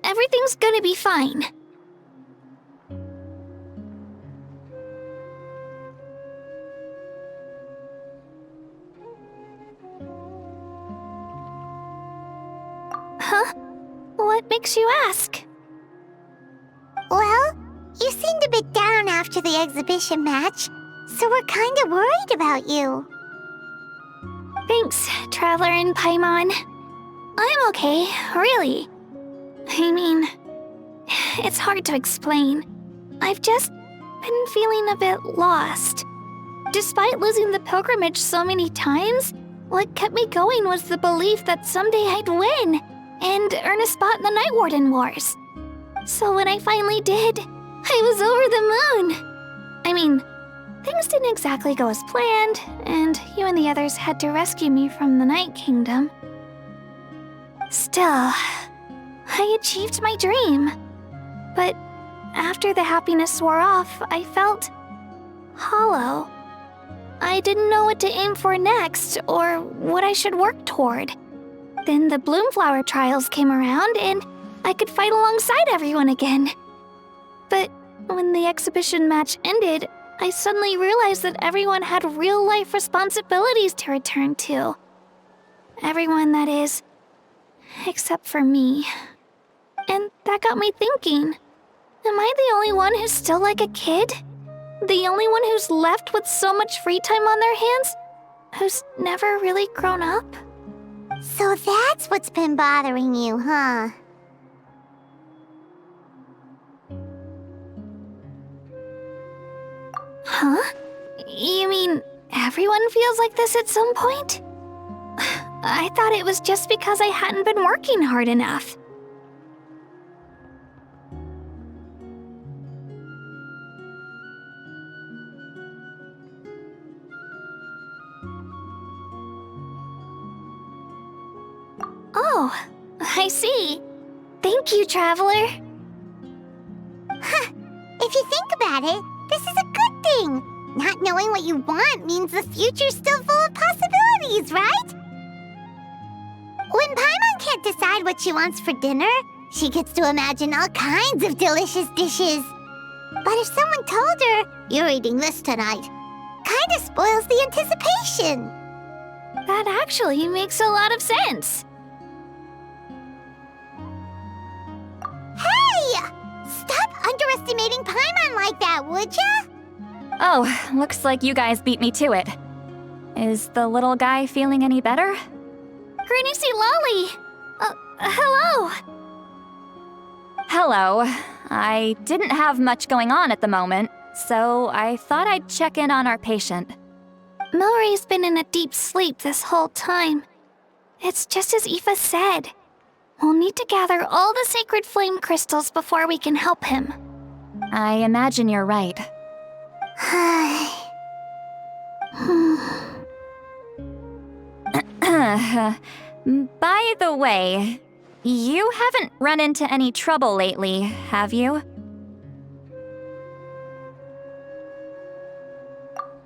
Everything's gonna be fine. Huh? What makes you ask? Well, you seemed a bit down after the exhibition match, so we're kinda worried about you. Thanks, Traveler and Paimon. I'm okay, really. I mean, it's hard to explain. I've just been feeling a bit lost. Despite losing the pilgrimage so many times, what kept me going was the belief that someday I'd win and earn a spot in the Night Warden Wars. So when I finally did, I was over the moon. I mean, things didn't exactly go as planned, and you and the others had to rescue me from the Night Kingdom. Still, I achieved my dream. But after the happiness wore off, I felt hollow. I didn't know what to aim for next or what I should work toward. Then the Bloomflower trials came around and I could fight alongside everyone again. But when the exhibition match ended, I suddenly realized that everyone had real-life responsibilities to return to. Everyone, that is, except for me. And that got me thinking, am I the only one who's still like a kid? The only one who's left with so much free time on their hands? Who's never really grown up? So that's what's been bothering you, huh? Huh? You mean everyone feels like this at some point? I thought it was just because I hadn't been working hard enough. Oh, I see. Thank you, Traveler. Huh. If you think about it, this is a good thing. Not knowing what you want means the future's still full of possibilities, right? When Paimon can't decide what she wants for dinner, she gets to imagine all kinds of delicious dishes. But if someone told her, "You're eating this tonight," kinda spoils the anticipation. That actually makes a lot of sense. Hey! Stop underestimating Paimon like that, would ya? Oh, looks like you guys beat me to it. Is the little guy feeling any better? Granny C. Lolly! Hello! Hello. I didn't have much going on at the moment, so I thought I'd check in on our patient. Milray's been in a deep sleep this whole time. It's just as Aoife said. We'll need to gather all the sacred flame crystals before we can help him. I imagine you're right. By the way, you haven't run into any trouble lately, have you?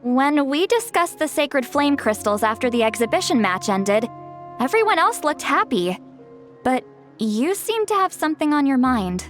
When we discussed the sacred flame crystals after the exhibition match ended, everyone else looked happy. But you seem to have something on your mind.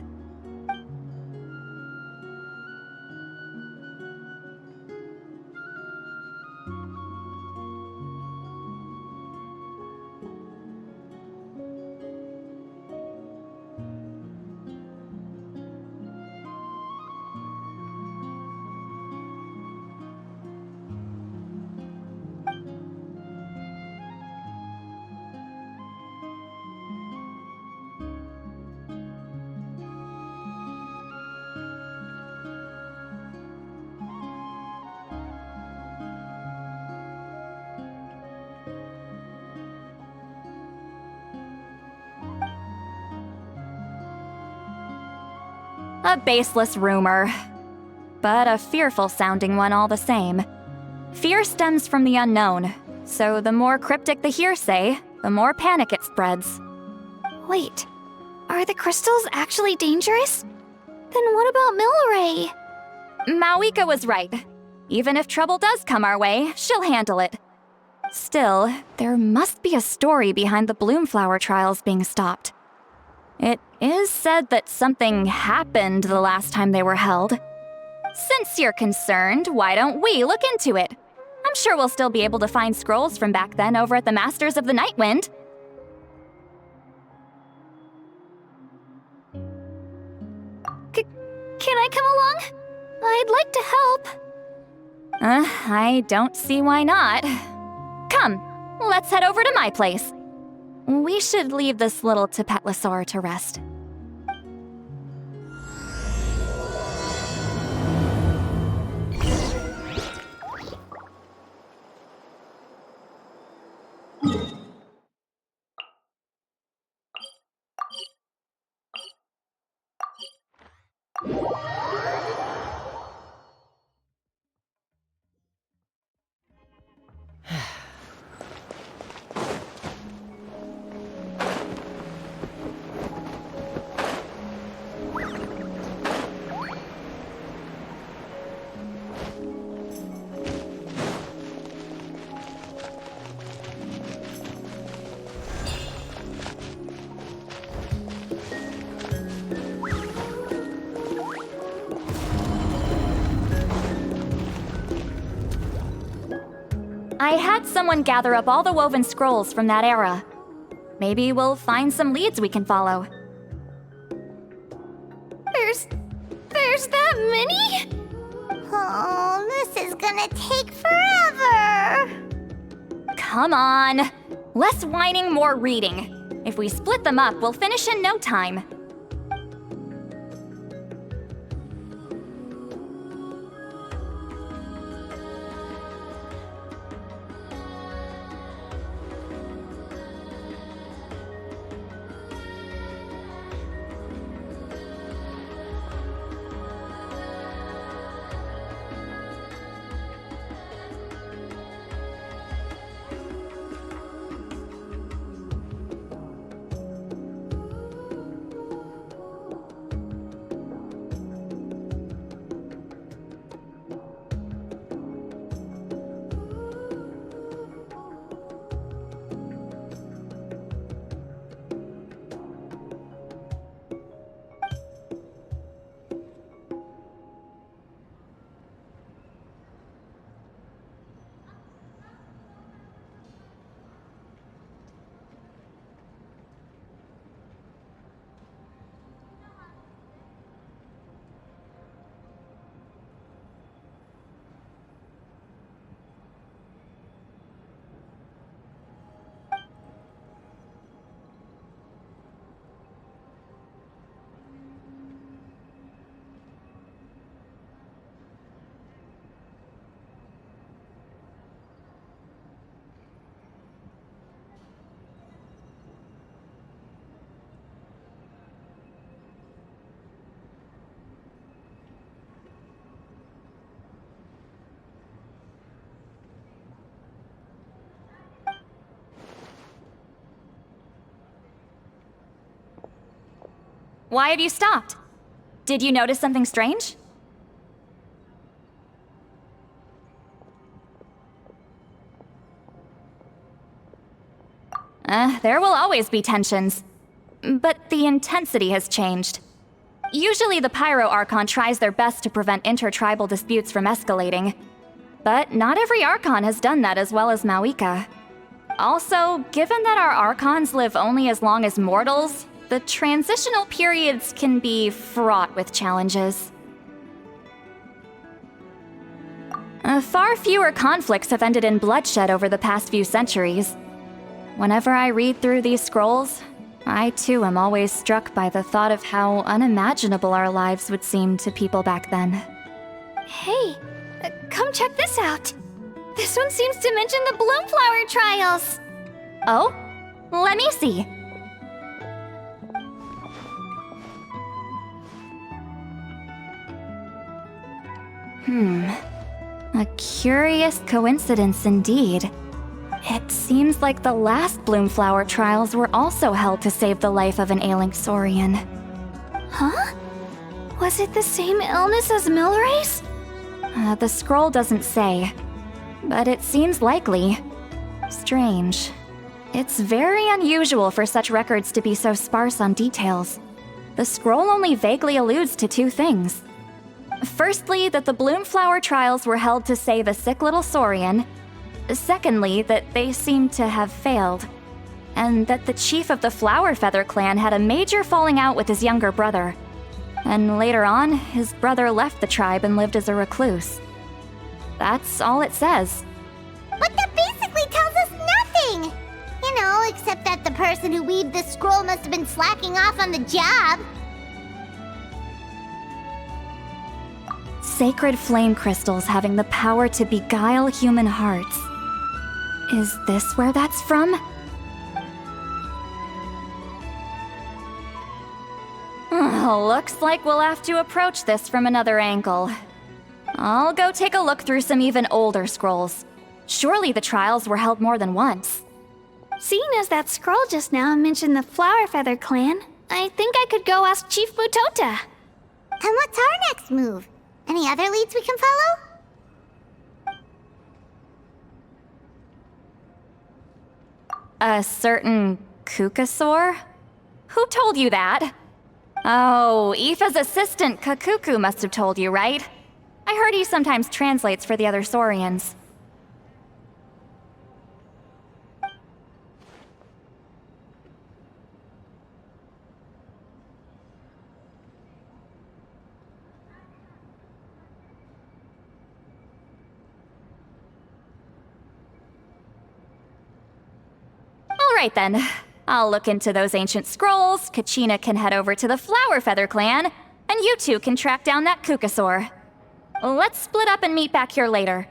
A baseless rumor, but a fearful-sounding one all the same. Fear stems from the unknown, so the more cryptic the hearsay, the more panic it spreads. Wait, are the crystals actually dangerous? Then what about Milray? Mawika was right. Even if trouble does come our way, she'll handle it. Still, there must be a story behind the Bloomflower trials being stopped. It is said that something happened the last time they were held. Since you're concerned, why don't we look into it? I'm sure we'll still be able to find scrolls from back then over at the Masters of the Nightwind. Can I come along? I'd like to help. I don't see why not. Come, let's head over to my place. We should leave this little Tapetlosaur to rest. I had someone gather up all the woven scrolls from that era. Maybe we'll find some leads we can follow. There's that many? Oh, this is gonna take forever. Come on. Less whining, more reading. If we split them up, we'll finish in no time. Why have you stopped? Did you notice something strange? There will always be tensions. But the intensity has changed. Usually the Pyro Archon tries their best to prevent intertribal disputes from escalating. But not every Archon has done that as well as Mawika. Also, given that our Archons live only as long as mortals, the transitional periods can be fraught with challenges. Far fewer conflicts have ended in bloodshed over the past few centuries. Whenever I read through these scrolls, I too am always struck by the thought of how unimaginable our lives would seem to people back then. Hey, come check this out. This one seems to mention the Bloomflower trials. Oh? Let me see. A curious coincidence indeed. It seems like the last Bloomflower trials were also held to save the life of an ailing Saurian. Huh? Was it the same illness as Milray's? The scroll doesn't say, but it seems likely. Strange. It's very unusual for such records to be so sparse on details. The scroll only vaguely alludes to two things. Firstly, that the Bloomflower trials were held to save a sick little Saurian. Secondly, that they seem to have failed. And that the chief of the Flower Feather clan had a major falling out with his younger brother. And later on, his brother left the tribe and lived as a recluse. That's all it says. But that basically tells us nothing! You know, except that the person who weaved the scroll must have been slacking off on the job. Sacred flame crystals having the power to beguile human hearts. Is this where that's from? Looks like we'll have to approach this from another angle. I'll go take a look through some even older scrolls. Surely the trials were held more than once. Seeing as that scroll just now mentioned the Flower Feather clan, I think I could go ask Chief Mutota. And what's our next move? Any other leads we can follow? A certain Qucusaur? Who told you that? Oh, Aoife's assistant, Kakuku, must have told you, right? I heard he sometimes translates for the other Saurians. Alright then. I'll look into those ancient scrolls, Kachina can head over to the Flower Feather clan, and you two can track down that Qucusaur. Let's split up and meet back here later.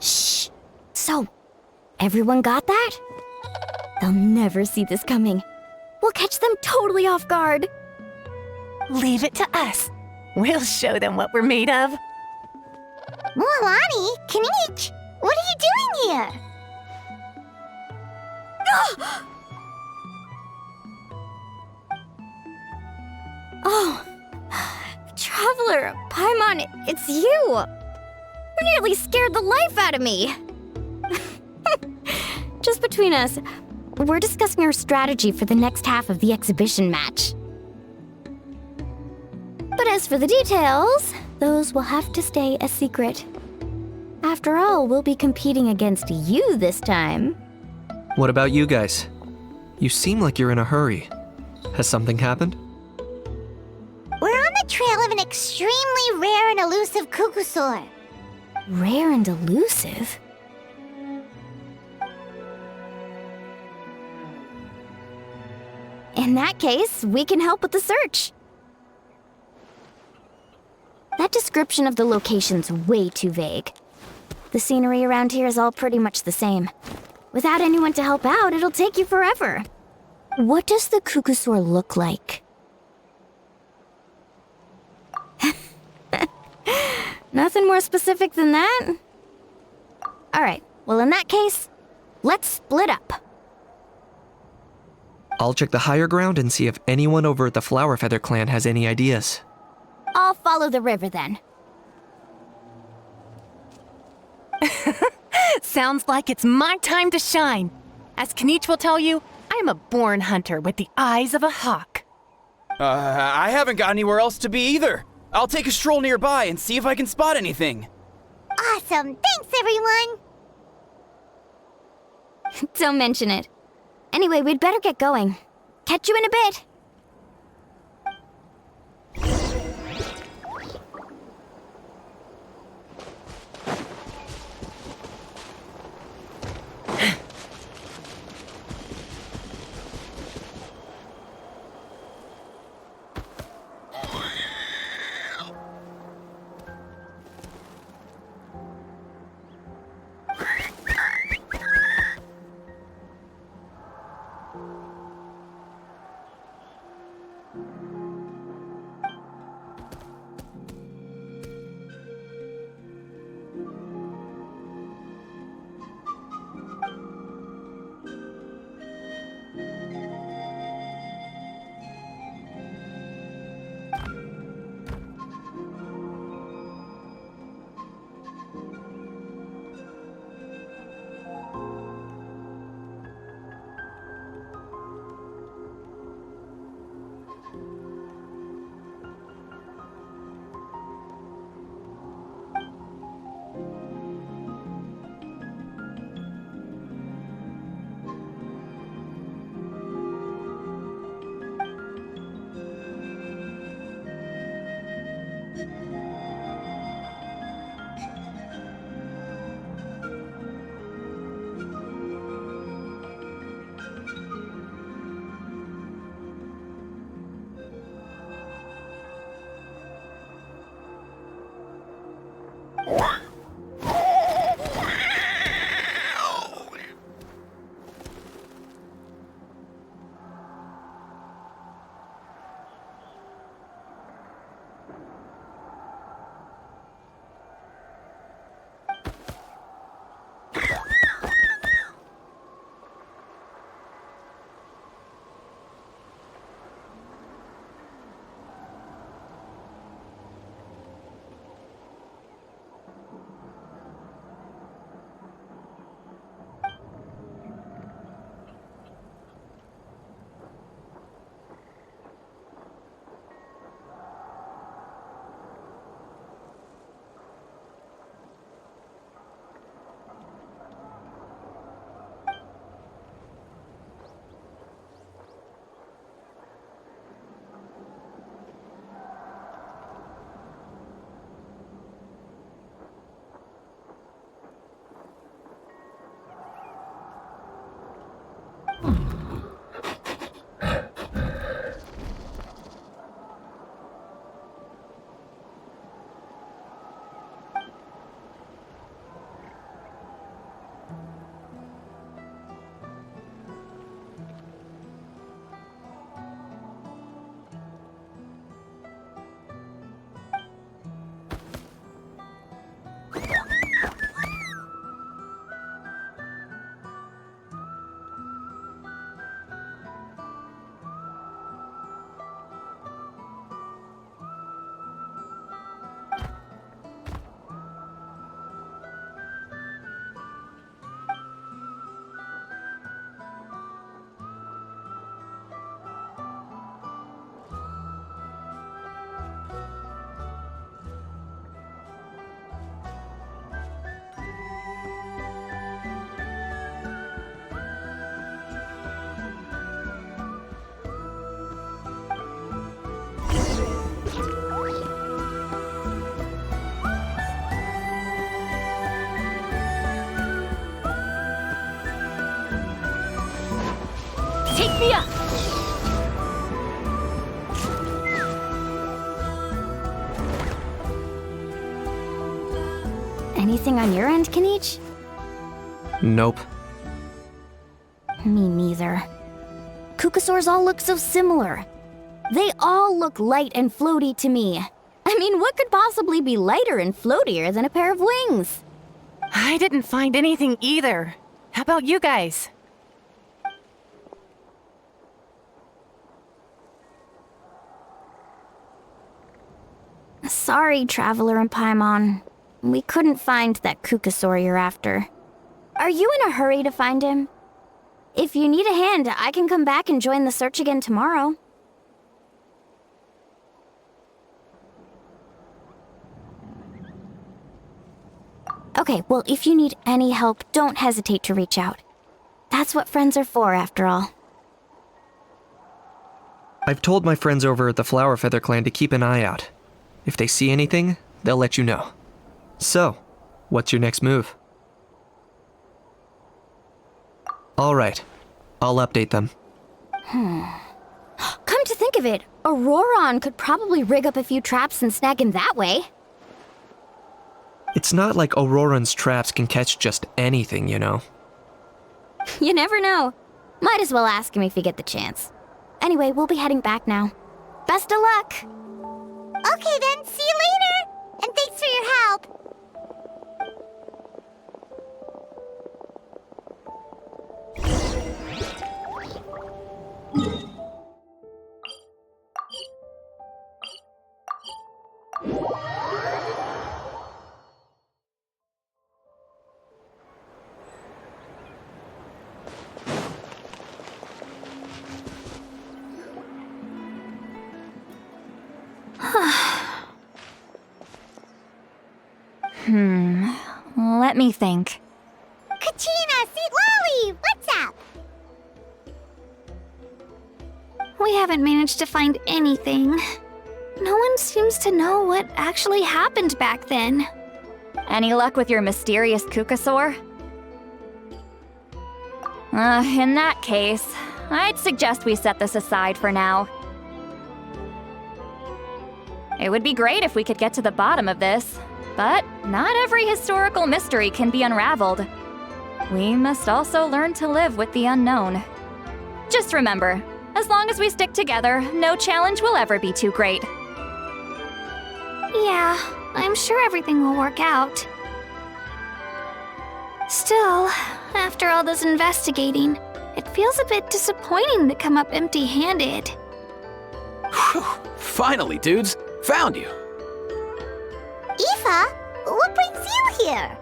Shh. So, everyone got that? They'll never see this coming. We'll catch them totally off guard. Leave it to us. We'll show them what we're made of. Mualani, Kinich, what are you doing here? Oh, Traveler, Paimon, it's you! You nearly scared the life out of me! Just between us, we're discussing our strategy for the next half of the exhibition match. But as for the details, those will have to stay a secret. After all, we'll be competing against you this time. What about you guys? You seem like you're in a hurry. Has something happened? We're on the trail of an extremely rare and elusive Qucusaur. Rare and elusive? In that case, we can help with the search. That description of the location's way too vague. The scenery around here is all pretty much the same. Without anyone to help out, it'll take you forever. What does the Qucusaur look like? Nothing more specific than that? Alright, well in that case, let's split up. I'll check the higher ground and see if anyone over at the Flower Feather clan has any ideas. I'll follow the river then. Sounds like it's my time to shine. As Kinich will tell you, I am a born hunter with the eyes of a hawk. I haven't got anywhere else to be either. I'll take a stroll nearby and see if I can spot anything. Awesome, thanks everyone! Don't mention it. Anyway, we'd better get going. Catch you in a bit. Via! Anything on your end, Kanich? Nope. Me neither. Qucusaurs all look so similar. They all look light and floaty to me. I mean, what could possibly be lighter and floatier than a pair of wings? I didn't find anything either. How about you guys? Sorry, Traveler and Paimon. We couldn't find that Qucusaur you're after. Are you in a hurry to find him? If you need a hand, I can come back and join the search again tomorrow. Okay, well, if you need any help, don't hesitate to reach out. That's what friends are for, after all. I've told my friends over at the Flower Feather Clan to keep an eye out. If they see anything, they'll let you know. So, what's your next move? All right, I'll update them. Come to think of it, Auroron could probably rig up a few traps and snag him that way. It's not like Auroran's traps can catch just anything, you know. You never know. Might as well ask him if you get the chance. Anyway, we'll be heading back now. Best of luck! Okay then, see you later! And thanks for your help! Let me think. Kachina, Seat Lolly, what's up? We haven't managed to find anything. No one seems to know what actually happened back then. Any luck with your mysterious Qucusaur? In that case, I'd suggest we set this aside for now. It would be great if we could get to the bottom of this, but not every historical mystery can be unraveled. We must also learn to live with the unknown. Just remember, as long as we stick together, no challenge will ever be too great. Yeah, I'm sure everything will work out. Still, after all this investigating, it feels a bit disappointing to come up empty-handed. Whew, finally, dudes. Found you. Aoife, what brings you here?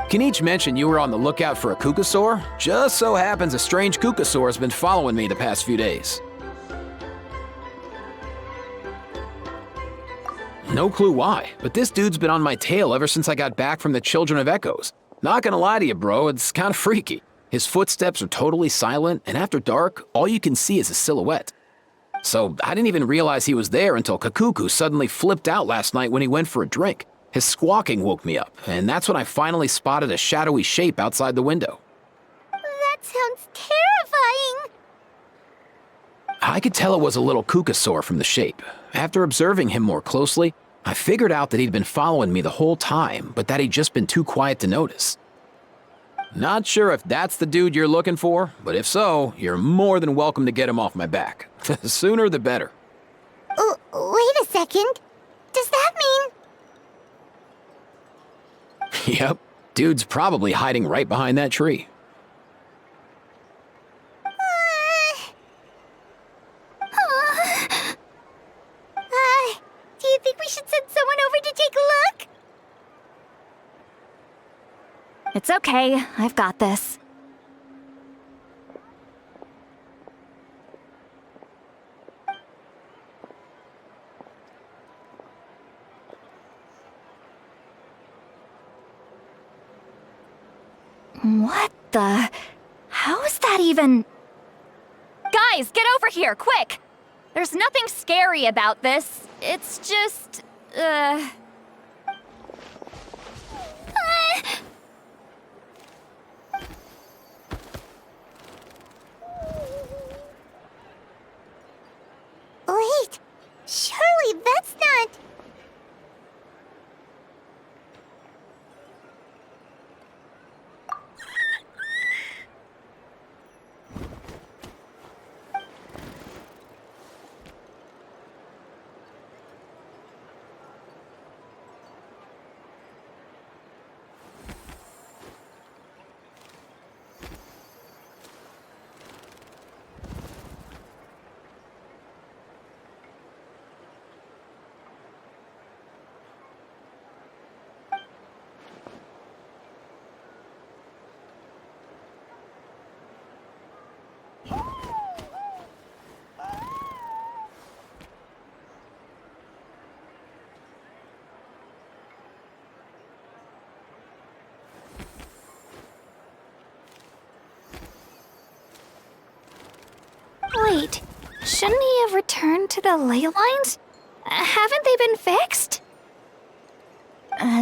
Kanich mentioned you were on the lookout for a Qucusaur. Just so happens a strange Qucusaur has been following me the past few days. No clue why, but this dude's been on my tail ever since I got back from the Children of Echoes. Not gonna lie to you, bro, it's kinda freaky. His footsteps are totally silent, and after dark, all you can see is a silhouette. So I didn't even realize he was there until Kakuku suddenly flipped out last night when he went for a drink. His squawking woke me up, and that's when I finally spotted a shadowy shape outside the window. That sounds terrifying! I could tell it was a little Qucusaur from the shape. After observing him more closely, I figured out that he'd been following me the whole time, but that he'd just been too quiet to notice. Not sure if that's the dude you're looking for, but if so, you're more than welcome to get him off my back. The sooner the better. Wait a second. Does that mean... Yep, dude's probably hiding right behind that tree. Do you think we should send someone over to take a look? It's okay, I've got this. What the... How is that even... Guys, get over here, quick! There's nothing scary about this. It's just... Wait, shouldn't he have returned to the ley lines? Haven't they been fixed?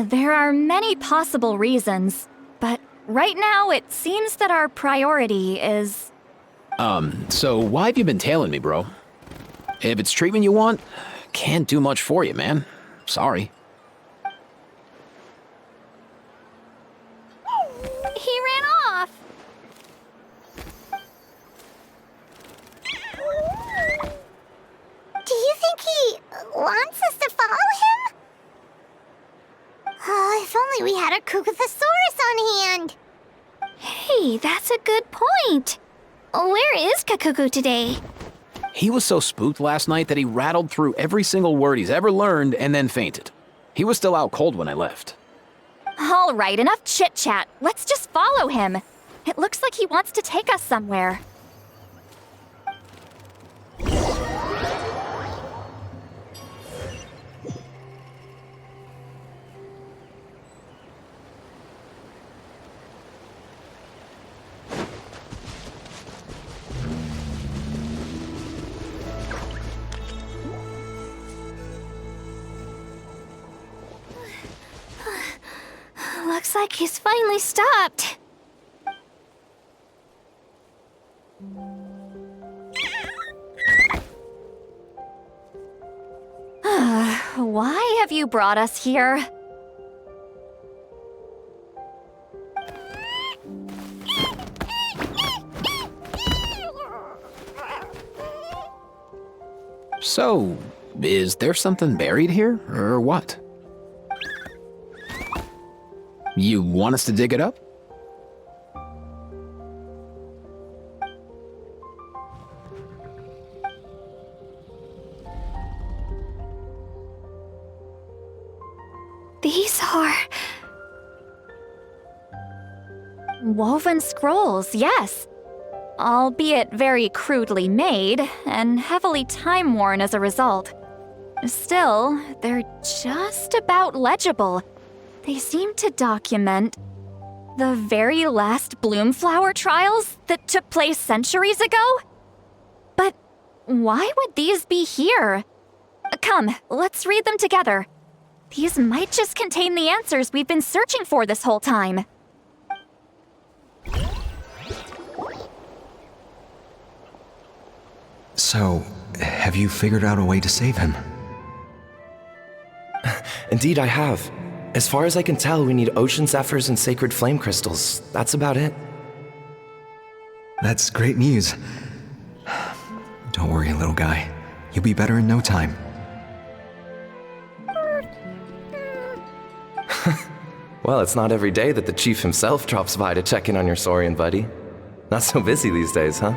There are many possible reasons, but right now it seems that our priority is... So why have you been tailing me, bro? If it's treatment you want, can't do much for you, man. Sorry. He ran off. Do you think he wants us to follow him? Oh, if only we had a Qucusaurus on hand. Hey, that's a good point. Where is Kakuku today? He was so spooked last night that he rattled through every single word he's ever learned and then fainted. He was still out cold when I left. All right, enough chit-chat. Let's just follow him. It looks like he wants to take us somewhere. Looks like he's finally stopped. Why have you brought us here? So, is there something buried here, or what? You want us to dig it up? These are... Woven scrolls, yes. Albeit very crudely made, and heavily time-worn as a result. Still, they're just about legible. They seem to document the very last bloomflower trials that took place centuries ago? But why would these be here? Come, let's read them together. These might just contain the answers we've been searching for this whole time. So, have you figured out a way to save him? Indeed, I have. As far as I can tell, we need ocean zephyrs and sacred flame crystals. That's about it. That's great news. Don't worry, little guy. You'll be better in no time. Well, it's not every day that the chief himself drops by to check in on your Saurian buddy. Not so busy these days, huh?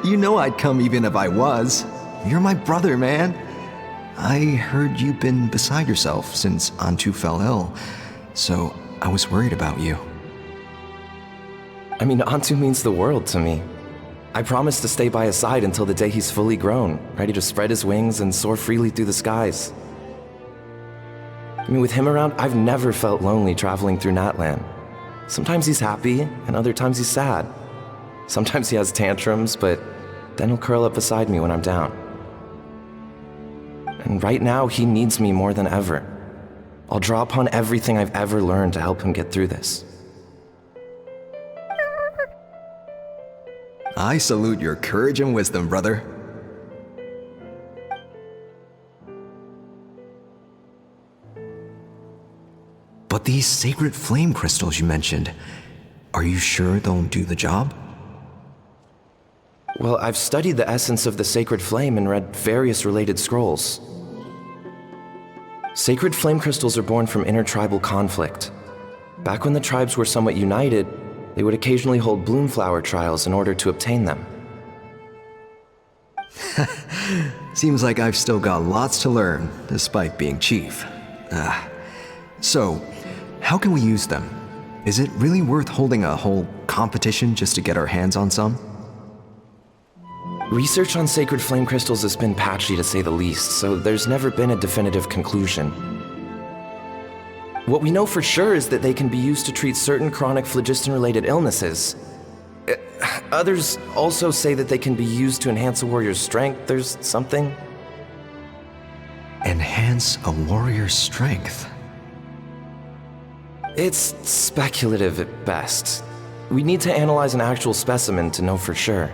You know I'd come even if I was. You're my brother, man. I heard you've been beside yourself since Antu fell ill, so I was worried about you. I mean, Antu means the world to me. I promised to stay by his side until the day he's fully grown, ready to spread his wings and soar freely through the skies. I mean, with him around, I've never felt lonely traveling through Natlan. Sometimes he's happy, and other times he's sad. Sometimes he has tantrums, but then he'll curl up beside me when I'm down. And right now, he needs me more than ever. I'll draw upon everything I've ever learned to help him get through this. I salute your courage and wisdom, brother. But these sacred flame crystals you mentioned, are you sure they'll do the job? Well, I've studied the essence of the sacred flame and read various related scrolls. Sacred flame crystals are born from intertribal conflict. Back when the tribes were somewhat united, they would occasionally hold bloomflower trials in order to obtain them. Seems like I've still got lots to learn, despite being chief. So, how can we use them? Is it really worth holding a whole competition just to get our hands on some? Research on sacred flame crystals has been patchy to say the least, so there's never been a definitive conclusion. What we know for sure is that they can be used to treat certain chronic phlogiston-related illnesses. Others also say that they can be used to enhance a warrior's strength. There's something. Enhance a warrior's strength? It's speculative at best. We need to analyze an actual specimen to know for sure.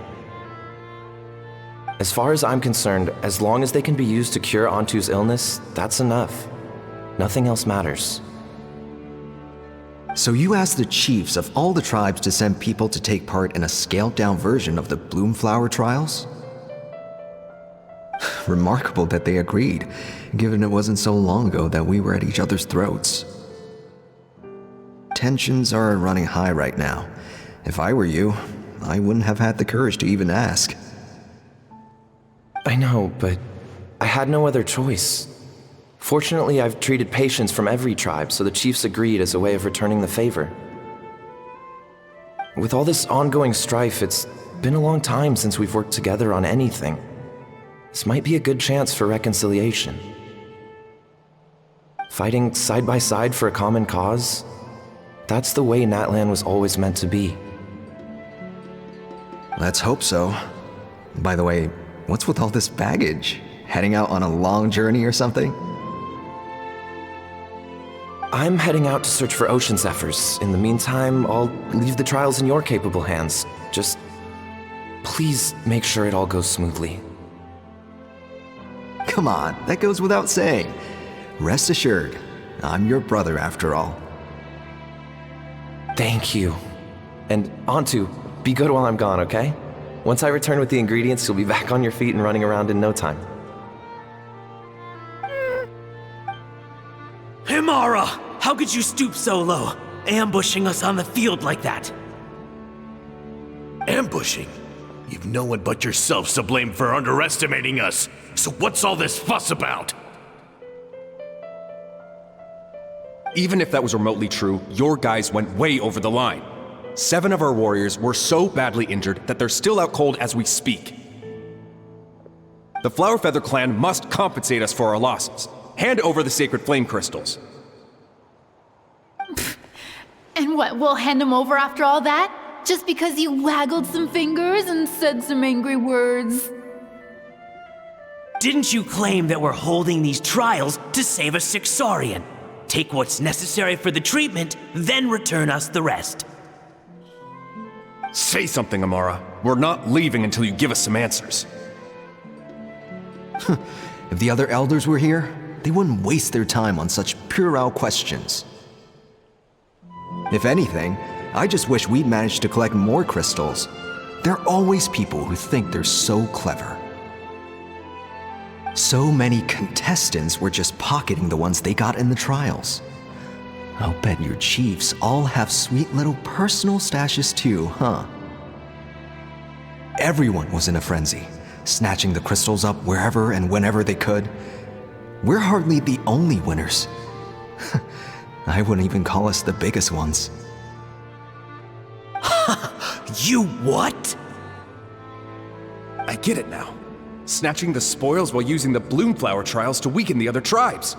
As far as I'm concerned, as long as they can be used to cure Antu's illness, that's enough. Nothing else matters. So you asked the chiefs of all the tribes to send people to take part in a scaled-down version of the Bloomflower trials? Remarkable that they agreed, given it wasn't so long ago that we were at each other's throats. Tensions are running high right now. If I were you, I wouldn't have had the courage to even ask. I know, but I had no other choice. Fortunately, I've treated patients from every tribe, so the chiefs agreed as a way of returning the favor. With all this ongoing strife, it's been a long time since we've worked together on anything. This might be a good chance for reconciliation. Fighting side by side for a common cause? That's the way Natlan was always meant to be. Let's hope so. By the way, what's with all this baggage? Heading out on a long journey or something? I'm heading out to search for ocean zephyrs. In the meantime, I'll leave the trials in your capable hands. Just please make sure it all goes smoothly. Come on, that goes without saying. Rest assured, I'm your brother after all. Thank you. And Antu, be good while I'm gone, okay? Once I return with the ingredients, you'll be back on your feet and running around in no time. Himara! How could you stoop so low, ambushing us on the field like that? Ambushing? You've no one but yourself to blame for underestimating us. So what's all this fuss about? Even if that was remotely true, your guys went way over the line. 7 of our warriors were so badly injured that they're still out cold as we speak. The Flower Feather clan must compensate us for our losses. Hand over the sacred flame crystals. And what, we'll hand them over after all that? Just because you waggled some fingers and said some angry words? Didn't you claim that we're holding these trials to save a Qucusaurian? Take what's necessary for the treatment, then return us the rest. Say something, Amara. We're not leaving until you give us some answers. If the other elders were here, they wouldn't waste their time on such puerile questions. If anything, I just wish we'd managed to collect more crystals. There are always people who think they're so clever. So many contestants were just pocketing the ones they got in the trials. I'll bet your chiefs all have sweet little personal stashes too, huh? Everyone was in a frenzy, snatching the crystals up wherever and whenever they could. We're hardly the only winners. I wouldn't even call us the biggest ones. You what? I get it now. Snatching the spoils while using the Bloomflower trials to weaken the other tribes.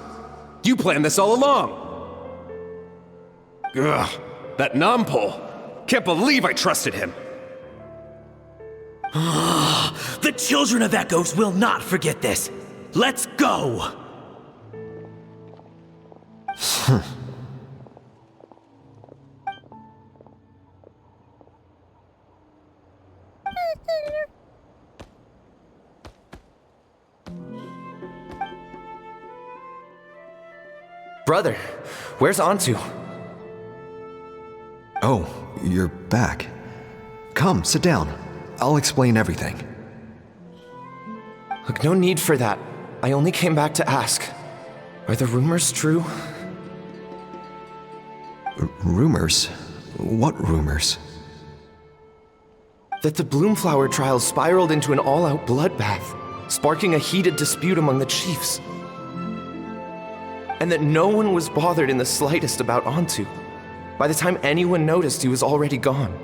You planned this all along. Ugh, that Nampole. Can't believe I trusted him. The children of Echoes will not forget this. Let's go! Brother, where's Antu? Oh, you're back. Come, sit down. I'll explain everything. Look, no need for that. I only came back to ask. Are the rumors true? Rumors? What rumors? That the Bloomflower trials spiraled into an all-out bloodbath, sparking a heated dispute among the chiefs. And that no one was bothered in the slightest about Antu. By the time anyone noticed, he was already gone.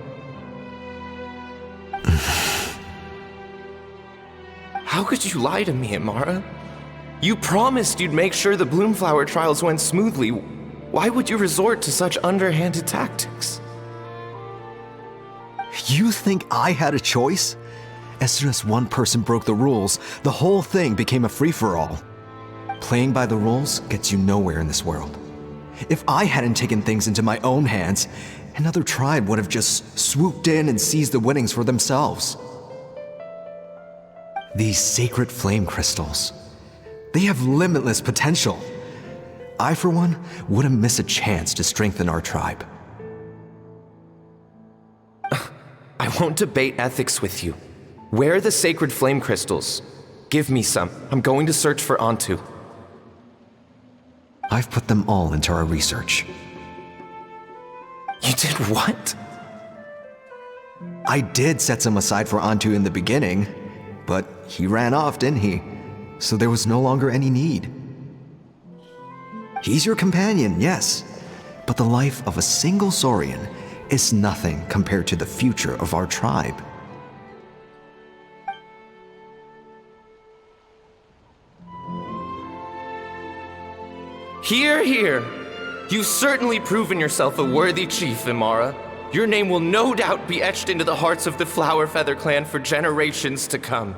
How could you lie to me, Amara? You promised you'd make sure the Bloomflower trials went smoothly. Why would you resort to such underhanded tactics? You think I had a choice? As soon as one person broke the rules, the whole thing became a free-for-all. Playing by the rules gets you nowhere in this world. If I hadn't taken things into my own hands, another tribe would have just swooped in and seized the winnings for themselves. These sacred flame crystals, they have limitless potential. I, for one, wouldn't miss a chance to strengthen our tribe. I won't debate ethics with you. Where are the sacred flame crystals? Give me some. I'm going to search for Antu. I've put them all into our research. You did what? I did set some aside for Antu in the beginning, but he ran off, didn't he? So there was no longer any need. He's your companion, yes, but the life of a single Saurian is nothing compared to the future of our tribe. Hear, hear. You've certainly proven yourself a worthy chief, Imara. Your name will no doubt be etched into the hearts of the Flower Feather clan for generations to come.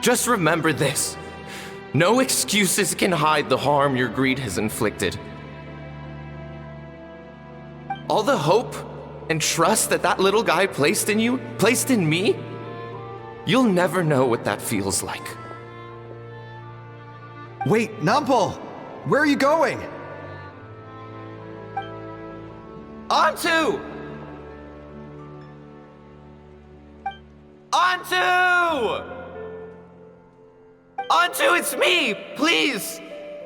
Just remember this. No excuses can hide the harm your greed has inflicted. All the hope and trust that little guy placed in you, placed in me, you'll never know what that feels like. Wait, Numpel! Where are you going? Antu! Antu! Antu, it's me! Please,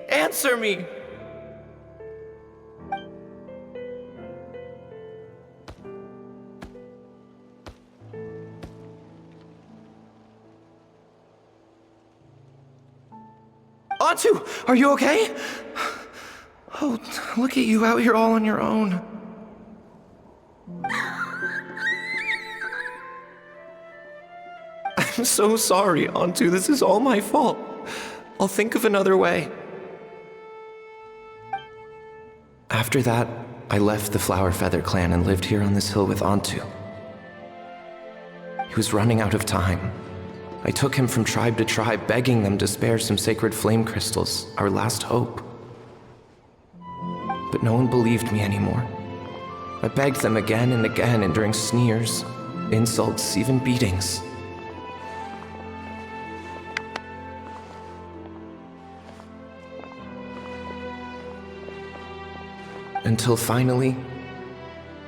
answer me! Antu, are you okay? Oh, look at you out here all on your own. I'm so sorry, Antu. This is all my fault. I'll think of another way. After that, I left the Flower Feather clan and lived here on this hill with Antu. He was running out of time. I took him from tribe to tribe, begging them to spare some sacred flame crystals, our last hope. But no one believed me anymore. I begged them again and again, enduring sneers, insults, even beatings. Until finally,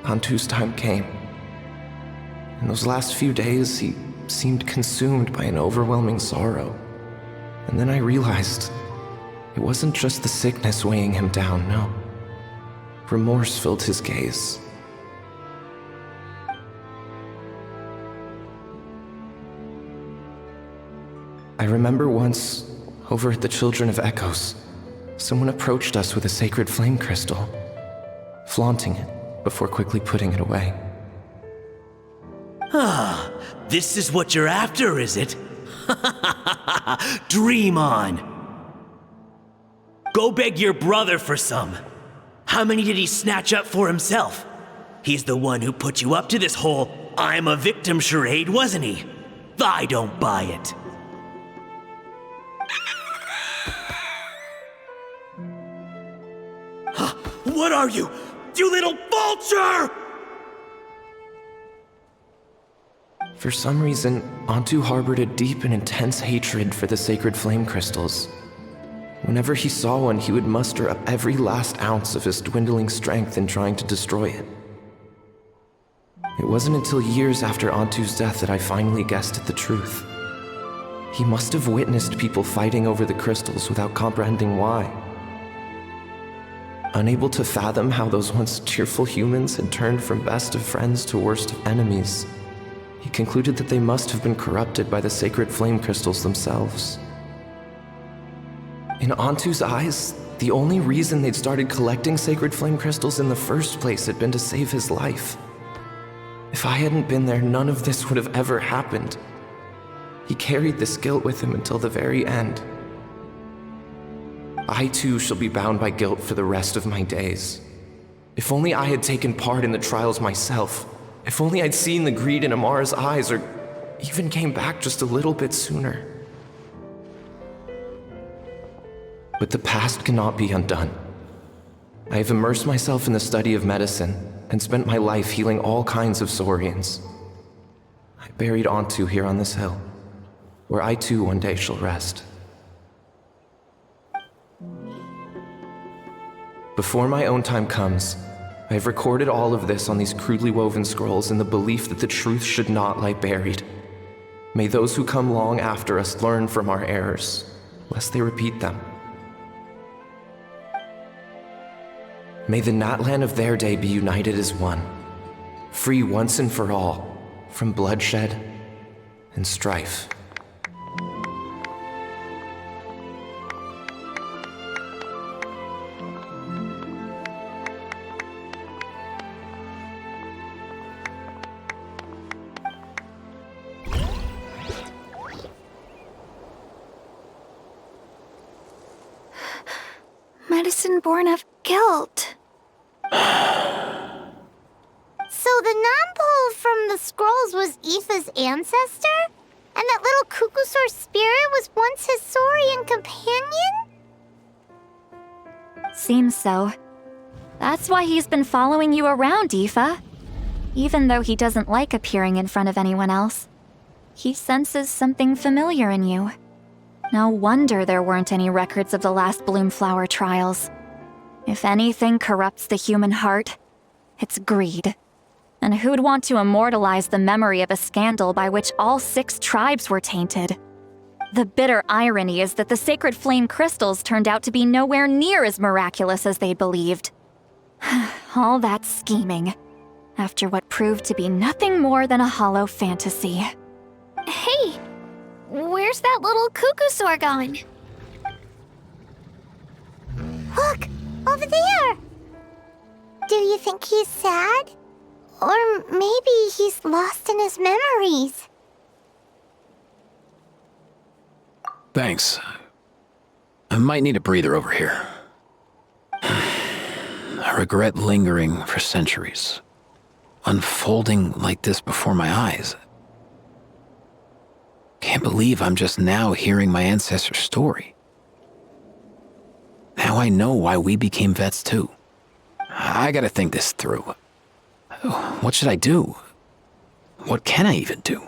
Antu's time came. In those last few days, he seemed consumed by an overwhelming sorrow. And then I realized it wasn't just the sickness weighing him down, no. Remorse filled his gaze. I remember once, over at the Children of Echoes, someone approached us with a sacred flame crystal, flaunting it before quickly putting it away. Ah, this is what you're after, is it? Dream on. Go beg your brother for some. How many did he snatch up for himself? He's the one who put you up to this whole I'm a victim charade, wasn't he? I don't buy it. What are you? You little vulture! For some reason, Antu harbored a deep and intense hatred for the sacred flame crystals. Whenever he saw one, he would muster up every last ounce of his dwindling strength in trying to destroy it. It wasn't until years after Antu's death that I finally guessed at the truth. He must have witnessed people fighting over the crystals without comprehending why. Unable to fathom how those once cheerful humans had turned from best of friends to worst of enemies, he concluded that they must have been corrupted by the sacred flame crystals themselves. In Antu's eyes, the only reason they'd started collecting sacred flame crystals in the first place had been to save his life. If I hadn't been there, none of this would have ever happened. He carried this guilt with him until the very end. I too shall be bound by guilt for the rest of my days. If only I had taken part in the trials myself, If only I'd seen the greed in Amara's eyes, or even came back just a little bit sooner. But the past cannot be undone. I have immersed myself in the study of medicine and spent my life healing all kinds of saurians. I buried Antu here on this hill, where I too one day shall rest. Before my own time comes, I have recorded all of this on these crudely woven scrolls in the belief that the truth should not lie buried. May those who come long after us learn from our errors, lest they repeat them. May the Natlan of their day be united as one, free once and for all from bloodshed and strife. Medicine born of guilt. So the non-pole from the scrolls was Aoife's ancestor? And that little Qucusaur spirit was once his saurian companion? Seems so. That's why he's been following you around, Aoife. Even though he doesn't like appearing in front of anyone else, he senses something familiar in you. No wonder there weren't any records of the last Bloomflower trials. If anything corrupts the human heart, it's greed. And who'd want to immortalize the memory of a scandal by which all 6 tribes were tainted? The bitter irony is that the sacred flame crystals turned out to be nowhere near as miraculous as they believed. All that scheming, after what proved to be nothing more than a hollow fantasy. Hey, where's that little Qucusaur going? Look, over there! Do you think he's sad? Or maybe he's lost in his memories? Thanks. I might need a breather over here. I regret lingering for centuries, unfolding like this before my eyes. Can't believe I'm just now hearing my ancestor's story. Now I know why we became vets too. I gotta think this through. What should I do? What can I even do?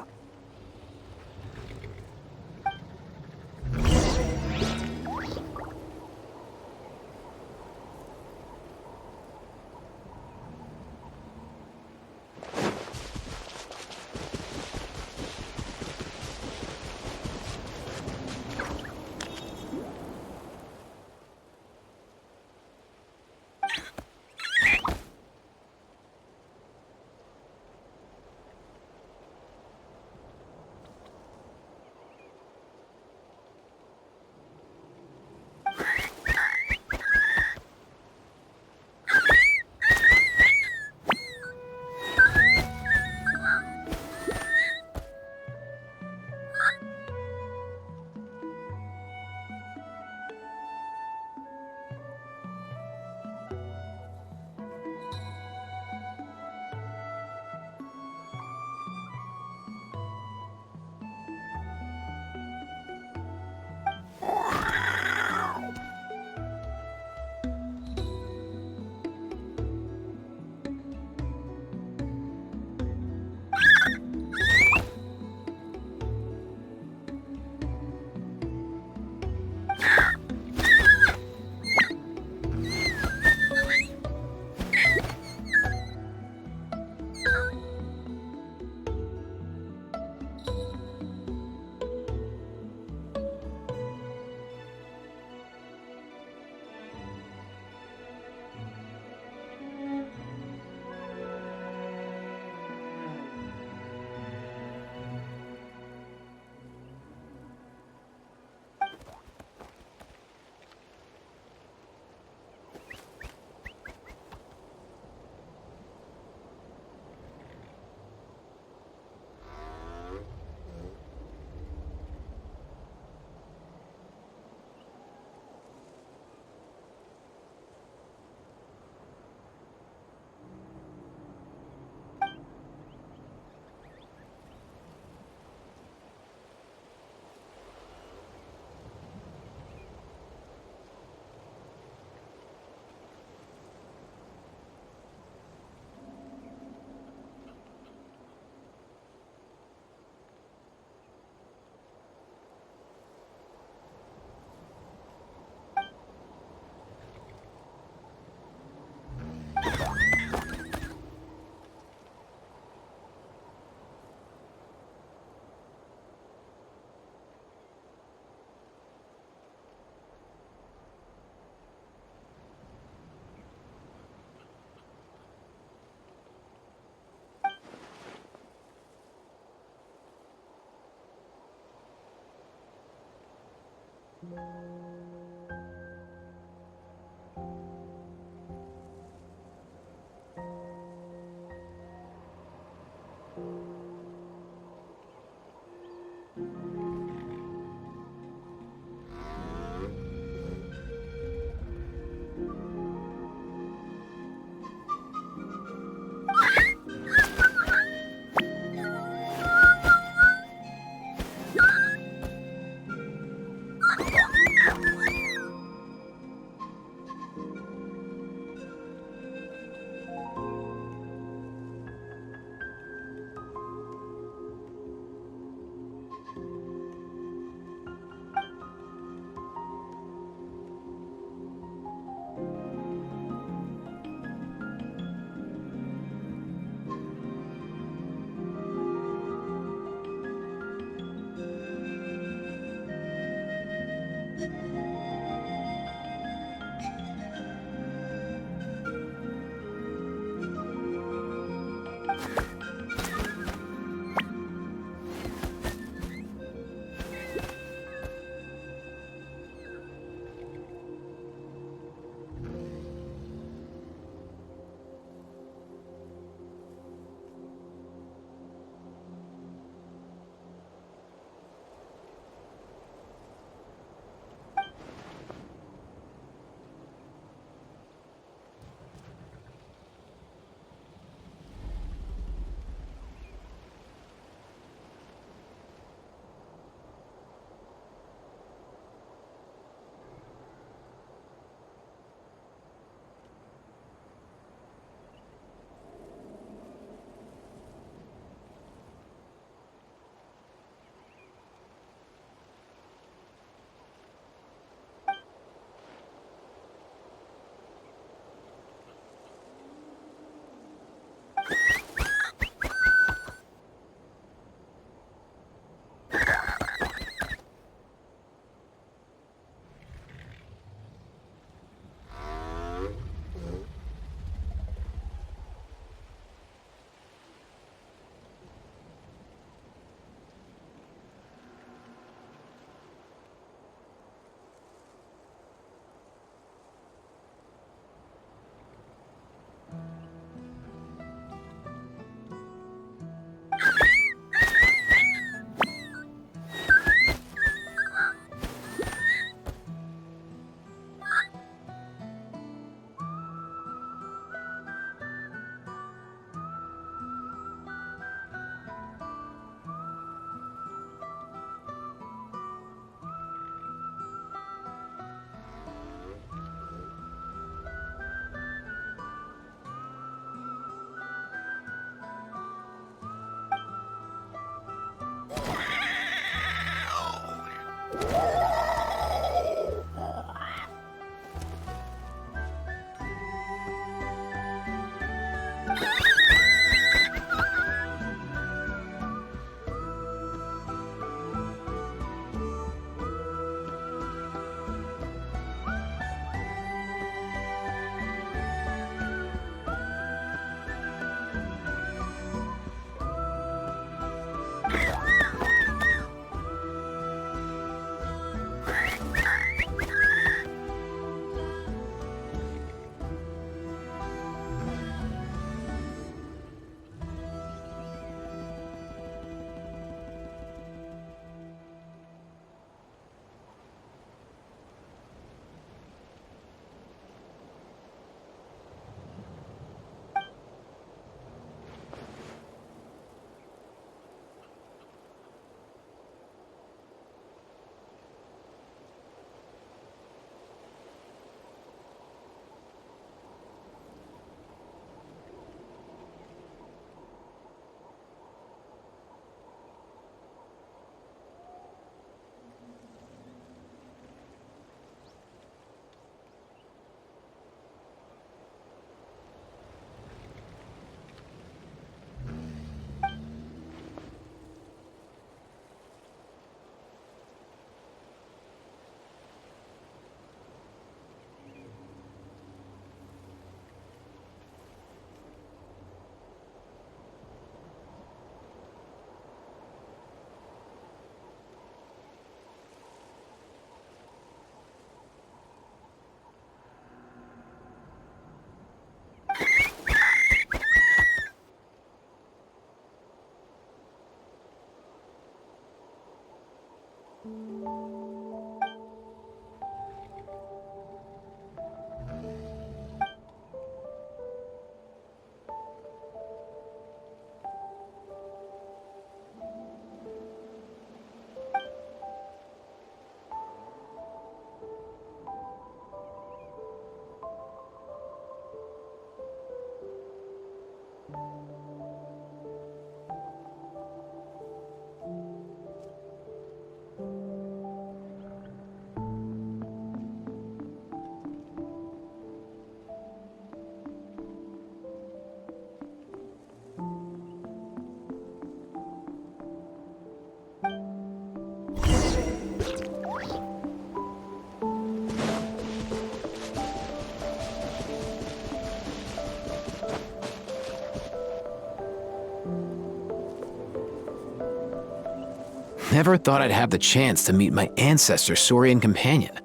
Never thought I'd have the chance to meet my ancestor Saurian companion.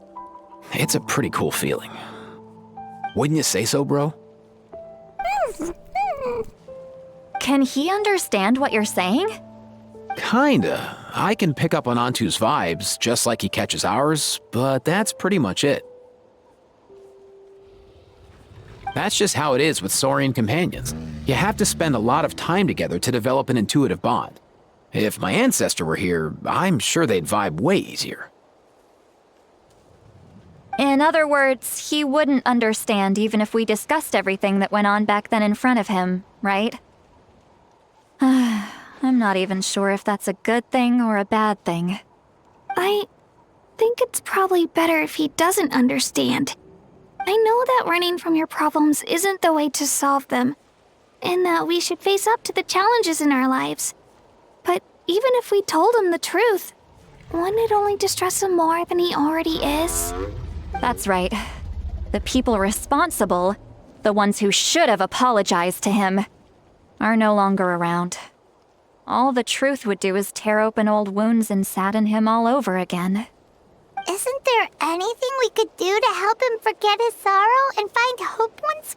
It's a pretty cool feeling. Wouldn't you say so, bro? Can he understand what you're saying? Kinda. I can pick up on Antu's vibes, just like he catches ours, but that's pretty much it. That's just how it is with Saurian companions. You have to spend a lot of time together to develop an intuitive bond. If my ancestor were here, I'm sure they'd vibe way easier. In other words, he wouldn't understand even if we discussed everything that went on back then in front of him, right? I'm not even sure if that's a good thing or a bad thing. I think it's probably better if he doesn't understand. I know that running from your problems isn't the way to solve them, and that we should face up to the challenges in our lives. But even if we told him the truth, wouldn't it only distress him more than he already is? That's right. The people responsible, the ones who should have apologized to him, are no longer around. All the truth would do is tear open old wounds and sadden him all over again. Isn't there anything we could do to help him forget his sorrow and find hope once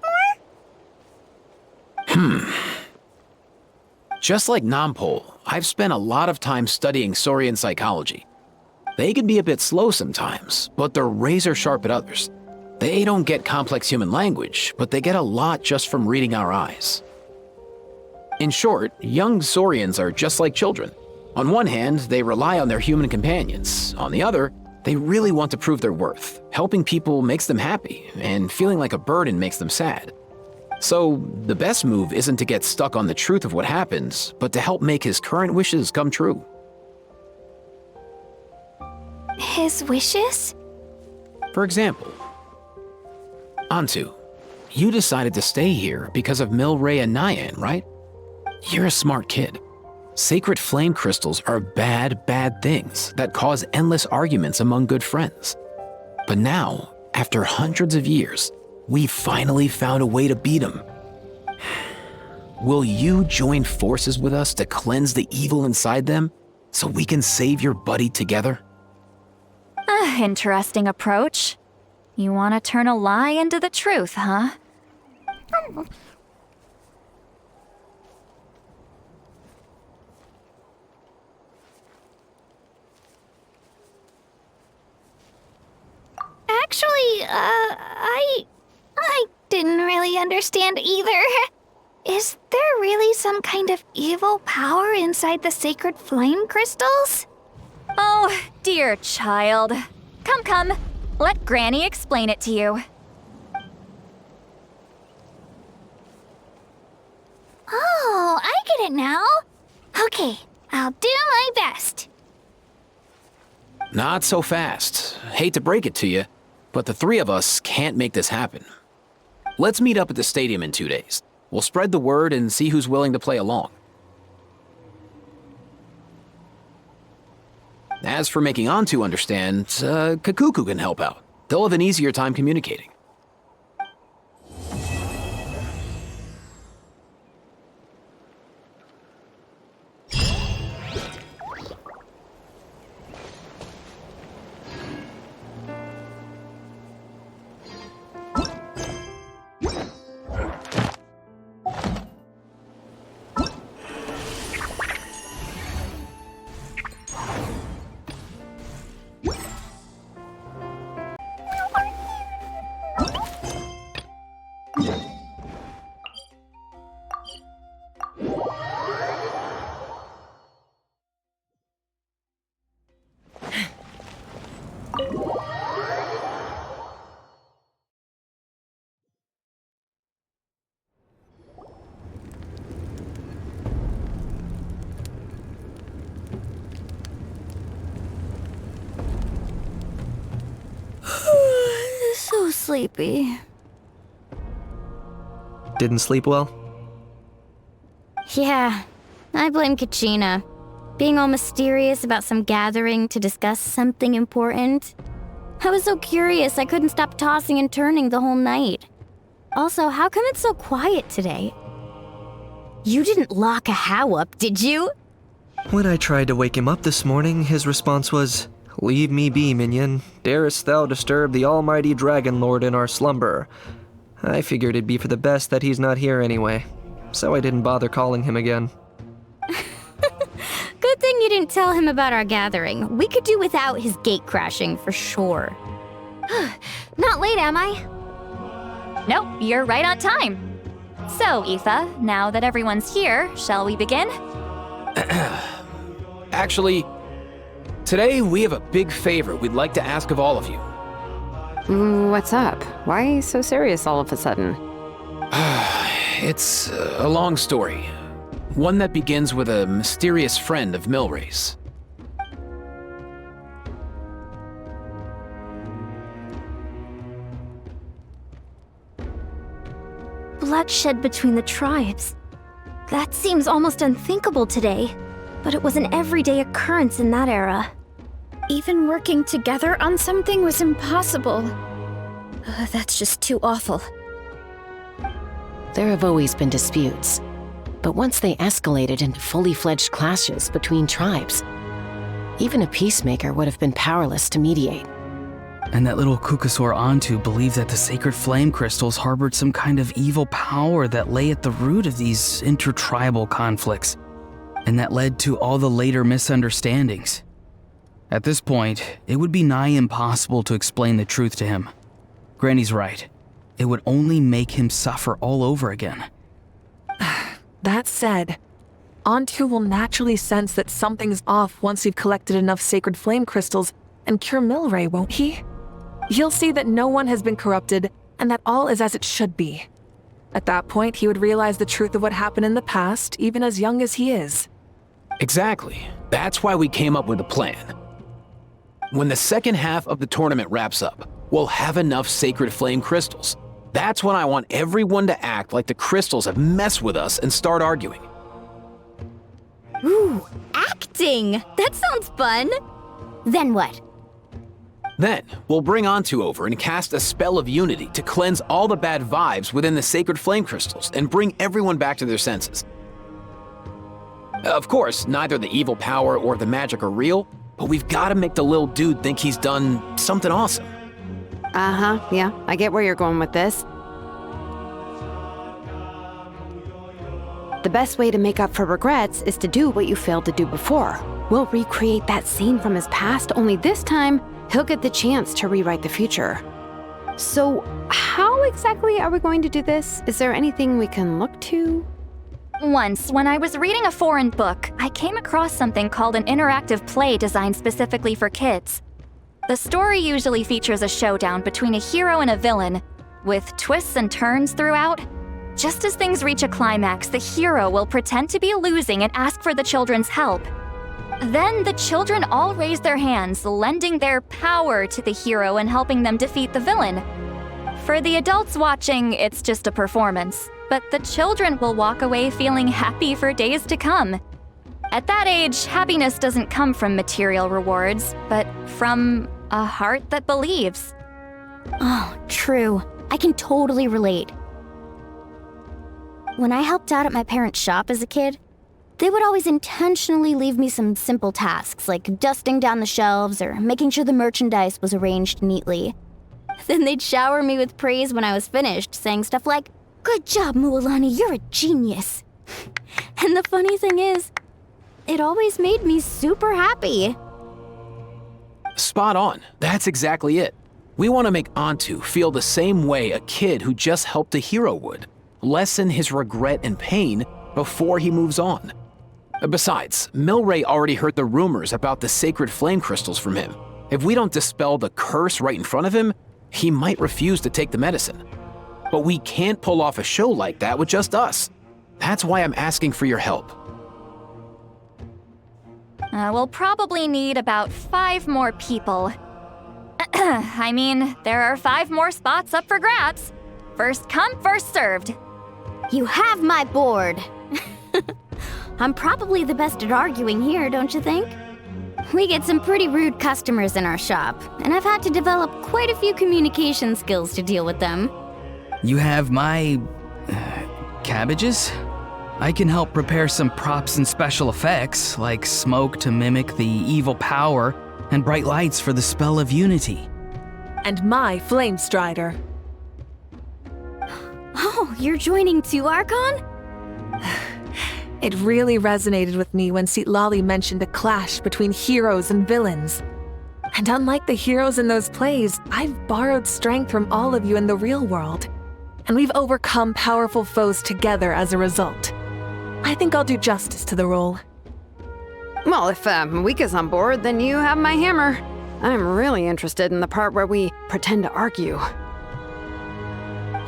more? Just like Nampol, I've spent a lot of time studying Saurian psychology. They can be a bit slow sometimes, but they're razor sharp at others. They don't get complex human language, but they get a lot just from reading our eyes. In short, young Saurians are just like children. On one hand, they rely on their human companions. On the other, they really want to prove their worth. Helping people makes them happy, and feeling like a burden makes them sad. So, the best move isn't to get stuck on the truth of what happens, but to help make his current wishes come true. His wishes? For example, Antu, you decided to stay here because of Milray and Nyan, right? You're a smart kid. Sacred flame crystals are bad, bad things that cause endless arguments among good friends. But now, after hundreds of years, we finally found a way to beat them. Will you join forces with us to cleanse the evil inside them so we can save your buddy together? Interesting approach. You want to turn a lie into the truth, huh? Actually, I didn't really understand either. Is there really some kind of evil power inside the sacred flame crystals? Oh, dear child. Come. Let Granny explain it to you. Oh, I get it now. Okay, I'll do my best. Not so fast. Hate to break it to you, but the three of us can't make this happen. Let's meet up at the stadium in 2 days. We'll spread the word and see who's willing to play along. As for making Antu understand, Kakuku can help out. They'll have an easier time communicating. So sleepy. Didn't sleep well? Yeah, I blame Kachina. Being all mysterious about some gathering to discuss something important. I was so curious I couldn't stop tossing and turning the whole night. Also, how come it's so quiet today? You didn't lock a How up, did you? When I tried to wake him up this morning, his response was, "Leave me be, minion. Darest thou disturb the almighty Dragon Lord in our slumber?" I figured it'd be for the best that he's not here anyway, so I didn't bother calling him again. Good thing you didn't tell him about our gathering. We could do without his gate crashing for sure. Not late, am I? Nope, you're right on time. So, Aoife, now that everyone's here, shall we begin? Actually, today we have a big favor we'd like to ask of all of you. What's up? Why so serious all of a sudden? It's a long story. One that begins with a mysterious friend of Milray's. Bloodshed between the tribes. That seems almost unthinkable today, but it was an everyday occurrence in that era. Even working together on something was impossible. That's just too awful. There have always been disputes, but once they escalated into fully fledged clashes between tribes, even a peacemaker would have been powerless to mediate. And that little Qucusaur Antu believed that the sacred flame crystals harbored some kind of evil power that lay at the root of these intertribal conflicts, and that led to all the later misunderstandings. At this point, it would be nigh impossible to explain the truth to him. Granny's right. It would only make him suffer all over again. That said, Antu will naturally sense that something's off once you've collected enough sacred flame crystals and cure Milray, won't he? He'll see that no one has been corrupted and that all is as it should be. At that point, he would realize the truth of what happened in the past, even as young as he is. Exactly. That's why we came up with a plan. When the second half of the tournament wraps up, we'll have enough sacred flame crystals. That's when I want everyone to act like the crystals have messed with us and start arguing. Ooh, acting! That sounds fun! Then what? Then, we'll bring Antu over and cast a spell of unity to cleanse all the bad vibes within the sacred flame crystals and bring everyone back to their senses. Of course, neither the evil power or the magic are real, but we've got to make the little dude think he's done something awesome. Uh-huh, yeah, I get where you're going with this. The best way to make up for regrets is to do what you failed to do before. We'll recreate that scene from his past, only this time, he'll get the chance to rewrite the future. So, how exactly are we going to do this? Is there anything we can look to? Once, when I was reading a foreign book, I came across something called an interactive play designed specifically for kids. The story usually features a showdown between a hero and a villain, with twists and turns throughout. Just as things reach a climax, the hero will pretend to be losing and ask for the children's help. Then the children all raise their hands, lending their power to the hero and helping them defeat the villain. For the adults watching, it's just a performance, but the children will walk away feeling happy for days to come. At that age, happiness doesn't come from material rewards, but from a heart that believes. Oh, true. I can totally relate. When I helped out at my parents' shop as a kid, they would always intentionally leave me some simple tasks like dusting down the shelves or making sure the merchandise was arranged neatly. Then they'd shower me with praise when I was finished, saying stuff like, "Good job, Mualani, you're a genius." And the funny thing is, it always made me super happy. Spot on. That's exactly it. We want to make Antu feel the same way a kid who just helped a hero would. Lessen his regret and pain before he moves on. Besides, Milray already heard the rumors about the sacred flame crystals from him. If we don't dispel the curse right in front of him, he might refuse to take the medicine. But we can't pull off a show like that with just us. That's why I'm asking for your help. We'll probably need about 5 more people. I mean, there are 5 more spots up for grabs. First come, first served. You have my board. I'm probably the best at arguing here, don't you think? We get some pretty rude customers in our shop, and I've had to develop quite a few communication skills to deal with them. You have my... cabbages? I can help prepare some props and special effects, like smoke to mimic the evil power and bright lights for the spell of unity. And my Flame Strider. Oh, you're joining too, Archon? It really resonated with me when Lali mentioned a clash between heroes and villains. And unlike the heroes in those plays, I've borrowed strength from all of you in the real world. And we've overcome powerful foes together as a result. I think I'll do justice to the role. Well, if Mika's on board, then you have my hammer. I'm really interested in the part where we pretend to argue.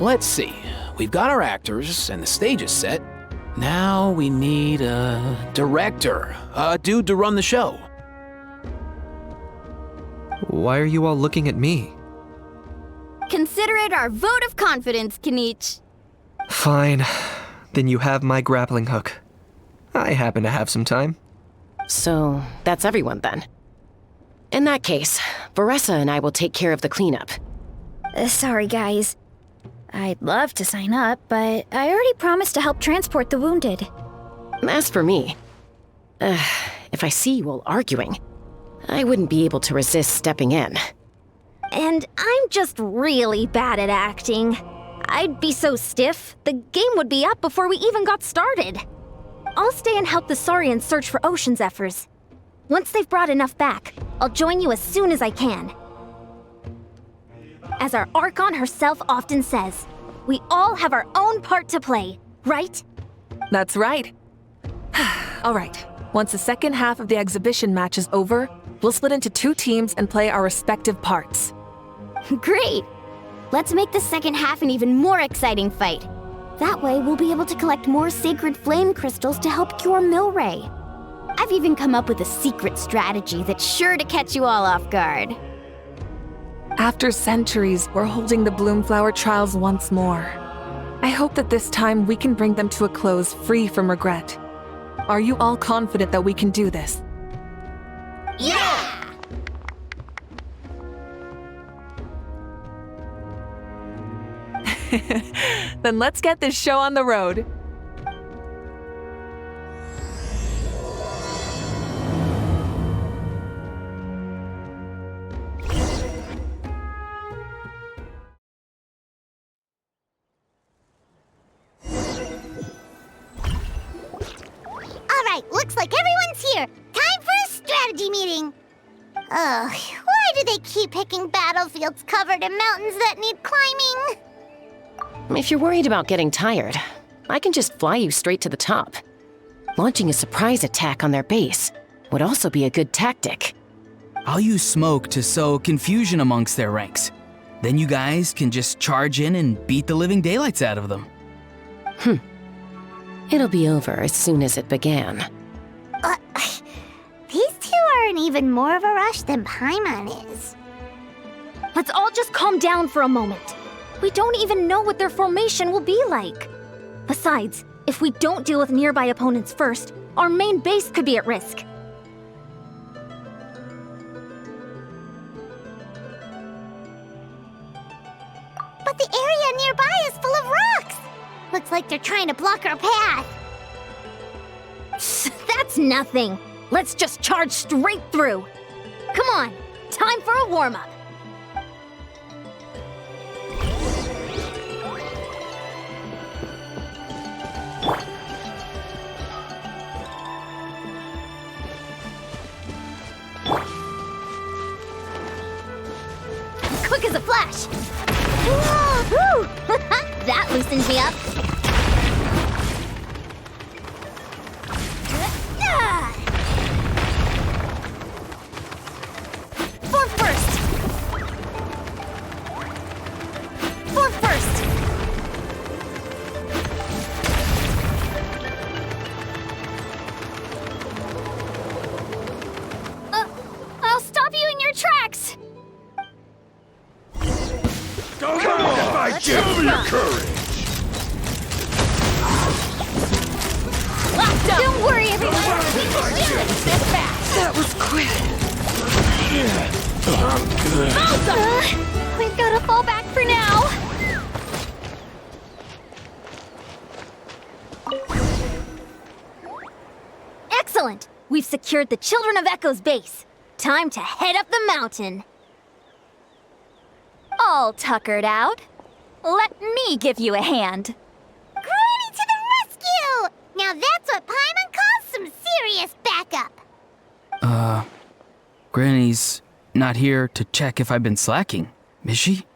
Let's see. We've got our actors, and the stage is set. Now we need a director, a dude to run the show. Why are you all looking at me? Consider it our vote of confidence, Kinich. Fine. Then you have my grappling hook. I happen to have some time. So, that's everyone then. In that case, Varessa and I will take care of the cleanup. Sorry, guys. I'd love to sign up, but I already promised to help transport the wounded. As for me, if I see you all arguing, I wouldn't be able to resist stepping in. And I'm just really bad at acting. I'd be so stiff, the game would be up before we even got started. I'll stay and help the Saurians search for ocean zephyrs. Once they've brought enough back, I'll join you as soon as I can. As our Archon herself often says, we all have our own part to play, right? That's right. All right, once the second half of the exhibition match is over, we'll split into 2 teams and play our respective parts. Great! Let's make the second half an even more exciting fight. That way, we'll be able to collect more sacred flame crystals to help cure Milray. I've even come up with a secret strategy that's sure to catch you all off guard. After centuries, we're holding the Bloomflower trials once more. I hope that this time we can bring them to a close free from regret. Are you all confident that we can do this? Yeah! Then let's get this show on the road. Alright, looks like everyone's here. Time for a strategy meeting. Ugh, why do they keep picking battlefields covered in mountains that need climbing? If you're worried about getting tired, I can just fly you straight to the top. Launching a surprise attack on their base would also be a good tactic. I'll use smoke to sow confusion amongst their ranks. Then you guys can just charge in and beat the living daylights out of them. It'll be over as soon as it began. These two are in even more of a rush than Paimon is. Let's all just calm down for a moment. We don't even know what their formation will be like. Besides, if we don't deal with nearby opponents first, our main base could be at risk. But the area nearby is full of rocks. Looks like they're trying to block our path. That's nothing. Let's just charge straight through. Come on, time for a warm-up. Quick as a flash. Woo! That loosens me up. For first. I'll stop you in your tracks. Come on, I give you your courage! Don't worry, everyone. We can do this fast. That was quick. I'm good. We've gotta fall back for now. Excellent! We've secured the Children of Echo's base. Time to head up the mountain. All tuckered out. Let me give you a hand. Granny to the rescue! Now that's what Paimon calls some serious backup. Granny's not here to check if I've been slacking, is she?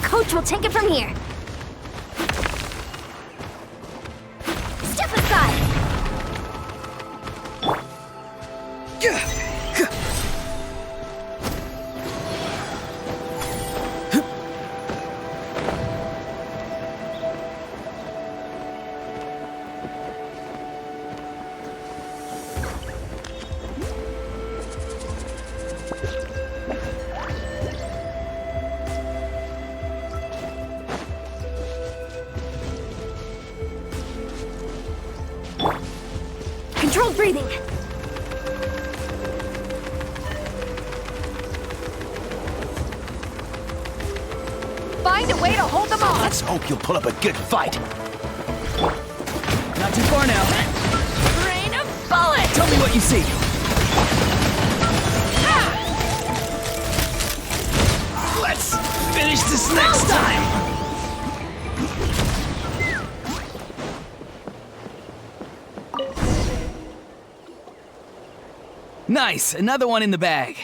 Coach will take it from here. Step aside! Controlled breathing. Find a way to hold them off. Let's hope you'll put up a good fight. Not too far now. Rain of bullets! Tell me what you see. Let's finish this next time. Nice, another one in the bag.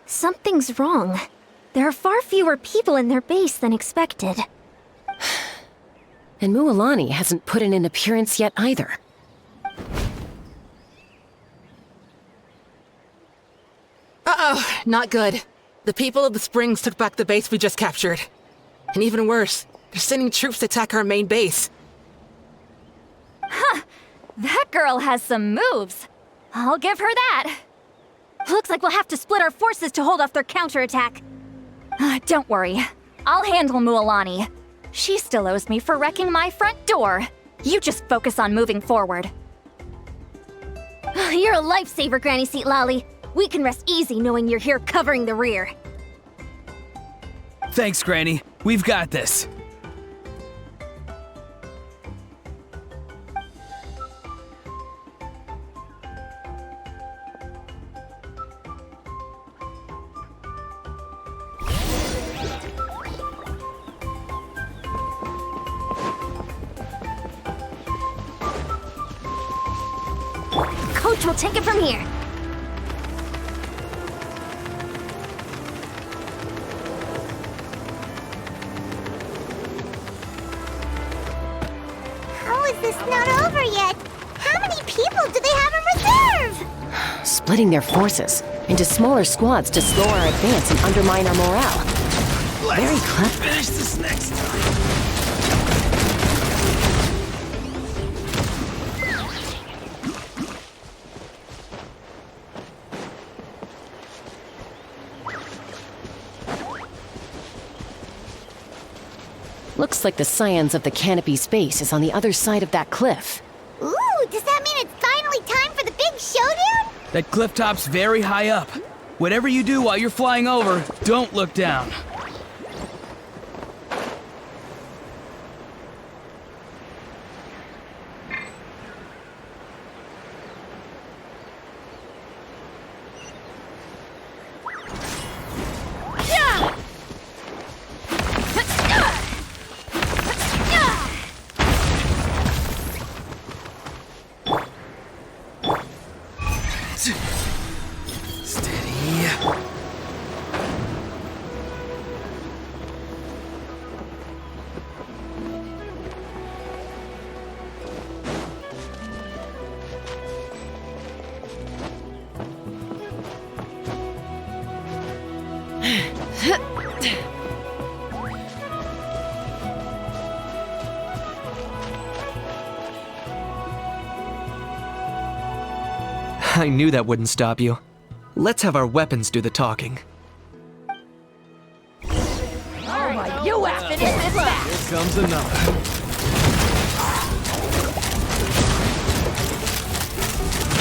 Something's wrong. There are far fewer people in their base than expected. And Mualani hasn't put in an appearance yet either. Uh-oh, not good. The people of the Springs took back the base we just captured. And even worse, they're sending troops to attack our main base. Huh. That girl has some moves. I'll give her that. Looks like we'll have to split our forces to hold off their counterattack. Don't worry. I'll handle Mualani. She still owes me for wrecking my front door. You just focus on moving forward. You're a lifesaver, Granny Seat Lolly. We can rest easy knowing you're here covering the rear. Thanks, Granny. We've got this. Coach will take it from here. How is this not over yet? How many people do they have in reserve? Splitting their forces into smaller squads to slow our advance and undermine our morale. Very clever. Finish this next time. Looks like the Scions of the Canopy Space is on the other side of that cliff. Ooh, does that mean it's finally time for the big showdown? That cliff top's very high up. Whatever you do while you're flying over, don't look down. I knew that wouldn't stop you. Let's have our weapons do the talking. You effing in this fast. Here comes another.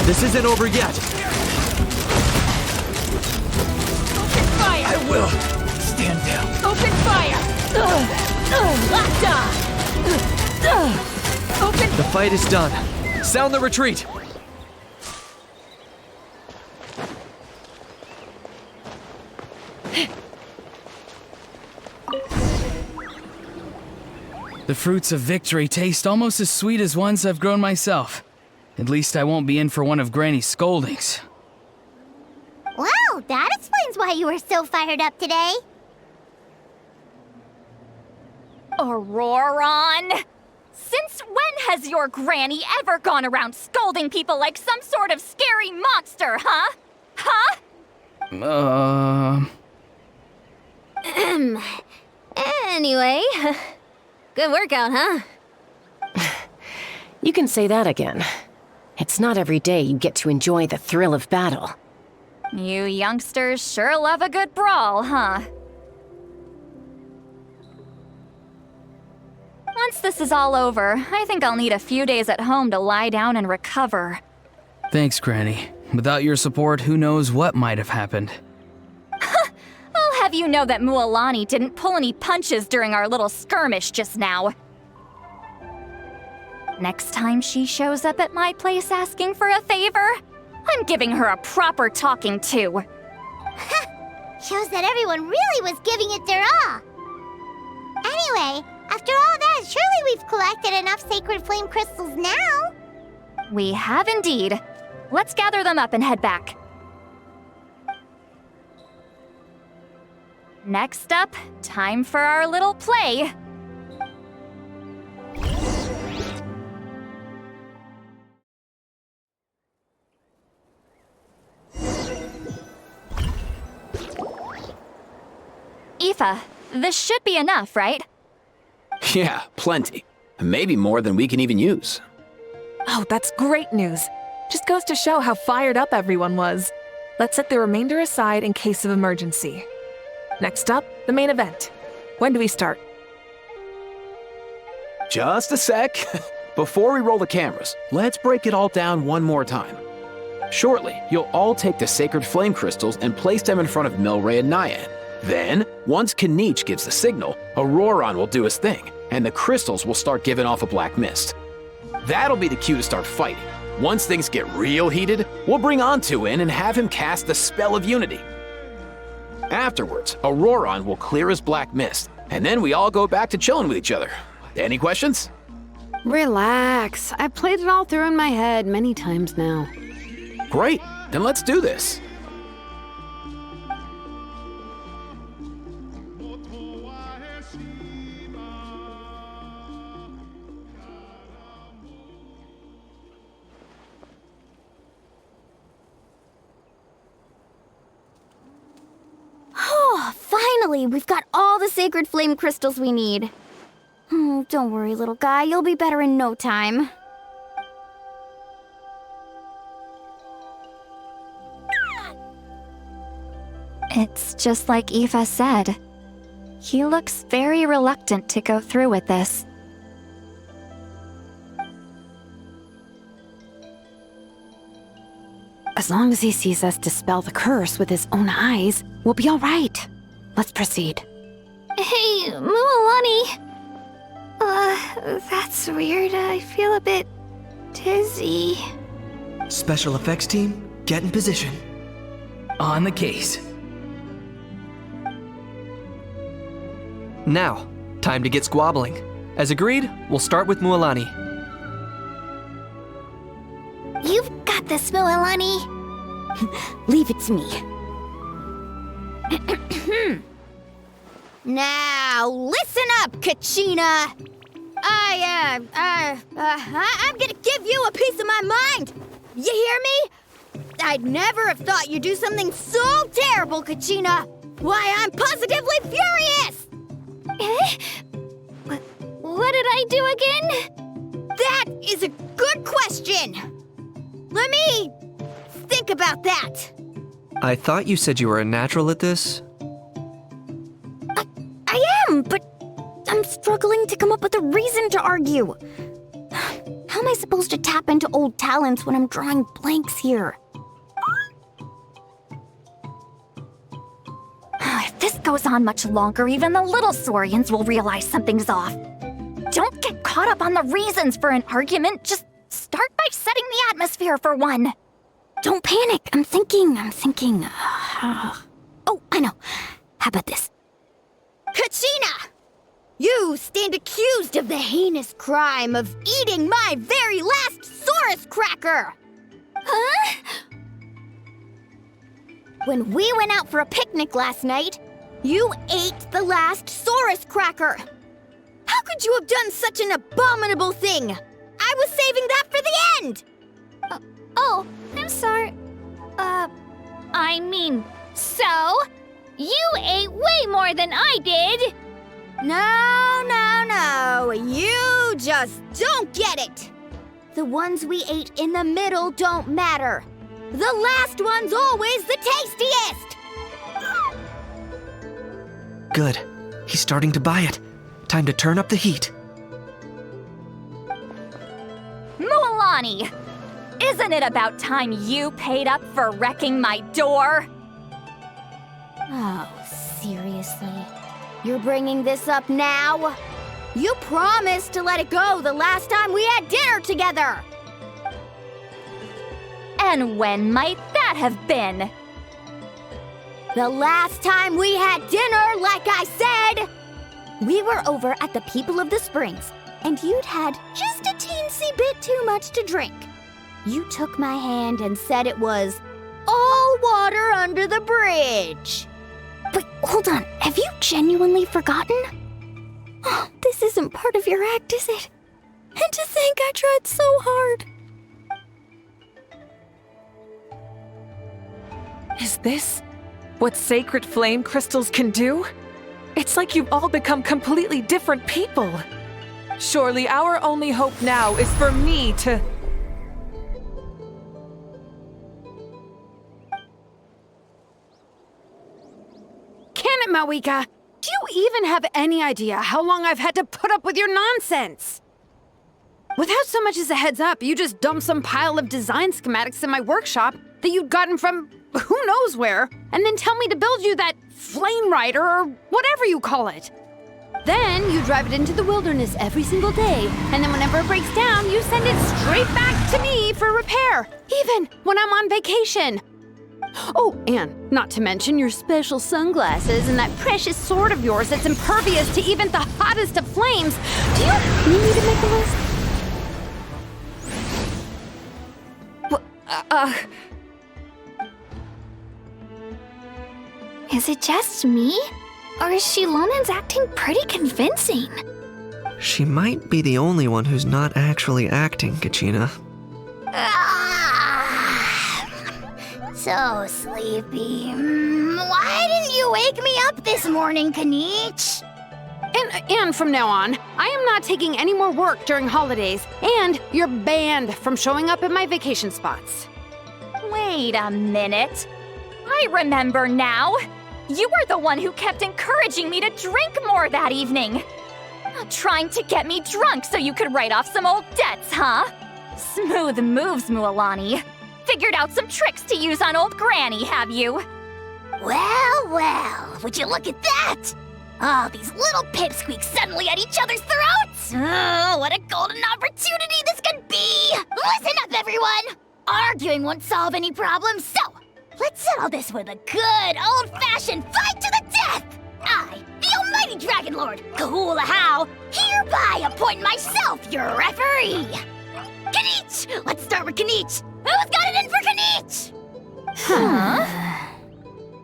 This isn't over yet. Open fire! I will. Stand down. Open fire! Locked on! Open. The fight is done. Sound the retreat. The fruits of victory taste almost as sweet as ones I've grown myself. At least I won't be in for one of Granny's scoldings. Well, that explains why you were so fired up today. Auroron! Since when has your granny ever gone around scolding people like some sort of scary monster, huh? Huh? Anyway, good workout, huh? You can say that again. It's not every day you get to enjoy the thrill of battle. You youngsters sure love a good brawl, huh? Once this is all over, I think I'll need a few days at home to lie down and recover. Thanks, Granny. Without your support, who knows what might have happened. I'll have you know that Mualani didn't pull any punches during our little skirmish just now. Next time she shows up at my place asking for a favor, I'm giving her a proper talking to. Shows that everyone really was giving it their all. Anyway, after all that, surely we've collected enough sacred flame crystals now. We have indeed. Let's gather them up and head back. Next up, time for our little play. Aoife, this should be enough, right? Yeah, plenty. Maybe more than we can even use. Oh, that's great news. Just goes to show how fired up everyone was. Let's set the remainder aside in case of emergency. Next up, the main event. When do we start? Just a sec. Before we roll the cameras, let's break it all down one more time. Shortly, you'll all take the sacred flame crystals and place them in front of Milray and Nyan. Then, once Kanich gives the signal, Auroron will do his thing, and the crystals will start giving off a black mist. That'll be the cue to start fighting. Once things get real heated, we'll bring Antu in and have him cast the spell of unity. Afterwards, Auroron will clear his black mist, and then we all go back to chilling with each other. Any questions? Relax. I've played it all through in my head many times now. Great, then let's do this. Oh, finally! We've got all the sacred flame crystals we need. Don't worry, little guy. You'll be better in no time. It's just like Aoife said. He looks very reluctant to go through with this. As long as he sees us dispel the curse with his own eyes, we'll be all right. Let's proceed. Hey, Mualani. That's weird. I feel a bit dizzy. Special effects team, get in position. On the case. Now, time to get squabbling. As agreed, we'll start with Mualani. You've got this, Mualani. Leave it to me. Now, listen up, Kachina! I'm gonna give you a piece of my mind! You hear me? I'd never have thought you'd do something so terrible, Kachina! Why, I'm positively furious! What did I do again? That is a good question! Let me think about that. I thought you said you were a natural at this. I am, but I'm struggling to come up with a reason to argue. How am I supposed to tap into old talents when I'm drawing blanks here? If this goes on much longer, even the little Saurians will realize something's off. Don't get caught up on the reasons for an argument. Just start by setting the atmosphere for one. Don't panic. I'm thinking. Oh, I know. How about this? Kachina! You stand accused of the heinous crime of eating my very last Saurus cracker! Huh? When we went out for a picnic last night, you ate the last Saurus cracker! How could you have done such an abominable thing? I was saving that for the end! Oh, I'm sorry. I mean, so? You ate way more than I did! No, you just don't get it! The ones we ate in the middle don't matter. The last one's always the tastiest! Good. He's starting to buy it. Time to turn up the heat. Mualani! Isn't it about time you paid up for wrecking my door? Oh, seriously? You're bringing this up now? You promised to let it go the last time we had dinner together! And when might that have been? The last time we had dinner, like I said! We were over at the People of the Springs, and you'd had just a teensy bit too much to drink. You took my hand and said it was all water under the bridge. But hold on, have you genuinely forgotten? Oh, this isn't part of your act, is it? And to think I tried so hard. Is this what sacred flame crystals can do? It's like you've all become completely different people. Surely our only hope now is for me to... Can it, Mawika? Do you even have any idea how long I've had to put up with your nonsense? Without so much as a heads up, you just dumped some pile of design schematics in my workshop that you'd gotten from who knows where, and then tell me to build you that flame rider or whatever you call it. Then you drive it into the wilderness every single day, and then whenever it breaks down, you send it straight back to me for repair, even when I'm on vacation. Oh, and not to mention your special sunglasses and that precious sword of yours that's impervious to even the hottest of flames. Do you need me to make a list? Is it just me? Or is Shilonen's acting pretty convincing? She might be the only one who's not actually acting, Kachina. So sleepy. Why didn't you wake me up this morning, Kanich? And from now on, I am not taking any more work during holidays, and you're banned from showing up at my vacation spots. Wait a minute. I remember now. You were the one who kept encouraging me to drink more that evening. Trying to get me drunk so you could write off some old debts, huh? Smooth moves, Mualani. Figured out some tricks to use on old Granny, have you? Well, would you look at that? Oh, these little pipsqueaks suddenly at each other's throats! Oh, what a golden opportunity this could be! Listen up, everyone! Arguing won't solve any problems, so let's settle this with a good old-fashioned fight to the death! I, the almighty Dragon Lord, Kahula, hereby appoint myself your referee! Kanich! Let's start with Kanich! Who's got it in for Kanich? Huh?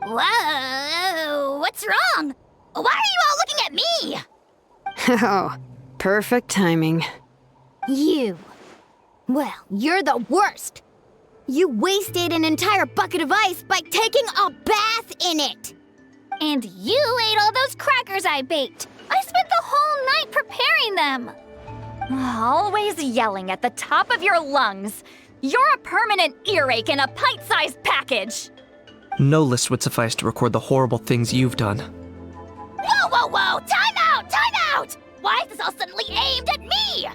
Whoa, what's wrong? Why are you all looking at me? Oh, perfect timing. You. Well, you're the worst. You wasted an entire bucket of ice by taking a bath in it. And you ate all those crackers I baked. I spent the whole night preparing them. Always yelling at the top of your lungs. You're a permanent earache in a pint-sized package. No list would suffice to record the horrible things you've done. Whoa! Time out! Why is this all suddenly aimed at me?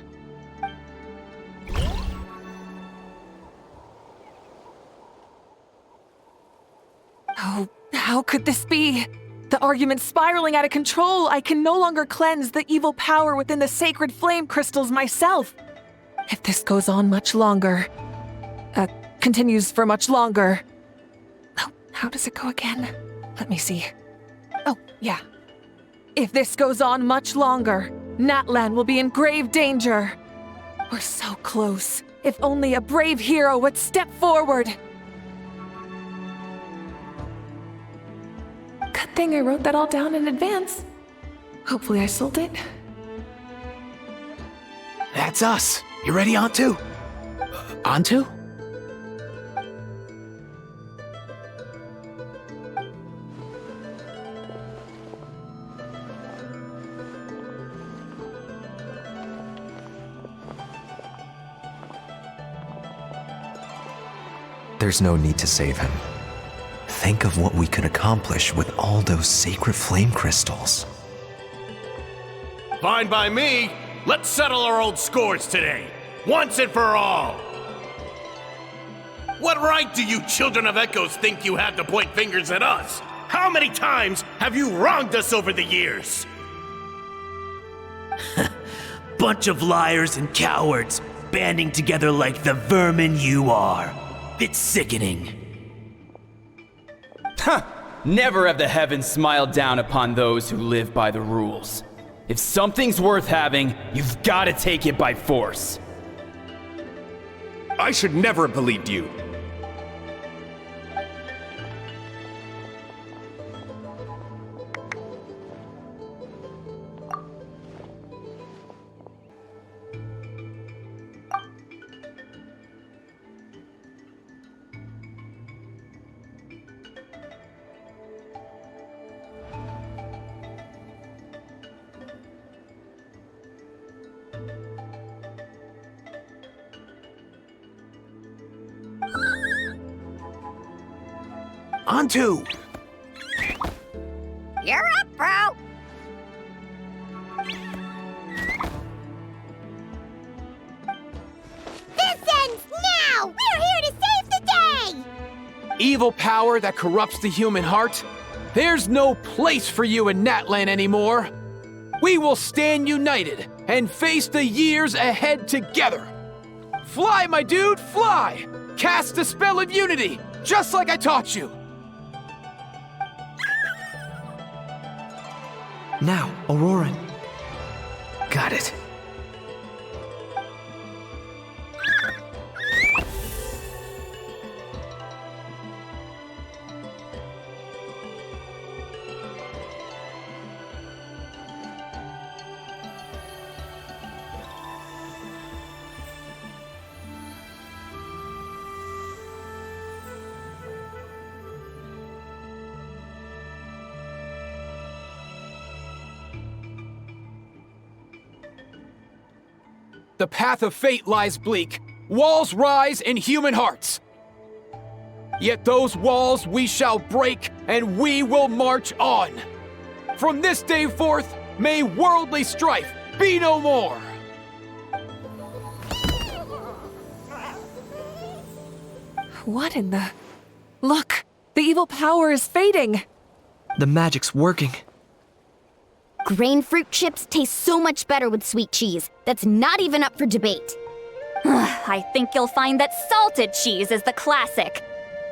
How could this be? The argument's spiraling out of control. I can no longer cleanse the evil power within the sacred flame crystals myself. If this goes on much longer, continues for much longer. Oh, how does it go again? Let me see. Oh, yeah. If this goes on much longer, Natlan will be in grave danger. We're so close. If only a brave hero would step forward. Good thing I wrote that all down in advance. Hopefully I sold it. That's us. You ready, Antu? Antu? There's no need to save him. Think of what we could accomplish with all those sacred flame crystals. Fine by me. Let's settle our old scores today, once and for all. What right do you children of Echoes think you have to point fingers at us? How many times have you wronged us over the years? Bunch of liars and cowards, banding together like the vermin you are. It's sickening. Huh! Never have the heavens smiled down upon those who live by the rules. If something's worth having, you've got to take it by force. I should never have believed you. Antu! You're up, bro! This ends now! We're here to save the day! Evil power that corrupts the human heart? There's no place for you in Natlan anymore. We will stand united and face the years ahead together. Fly, my dude, fly! Cast the spell of unity, just like I taught you. Now, Auroran. Got it. The path of fate lies bleak. Walls rise in human hearts. Yet those walls we shall break, and we will march on. From this day forth, may worldly strife be no more. What in the... Look! The evil power is fading! The magic's working. Grain fruit chips taste so much better with sweet cheese. That's not even up for debate. I think you'll find that salted cheese is the classic.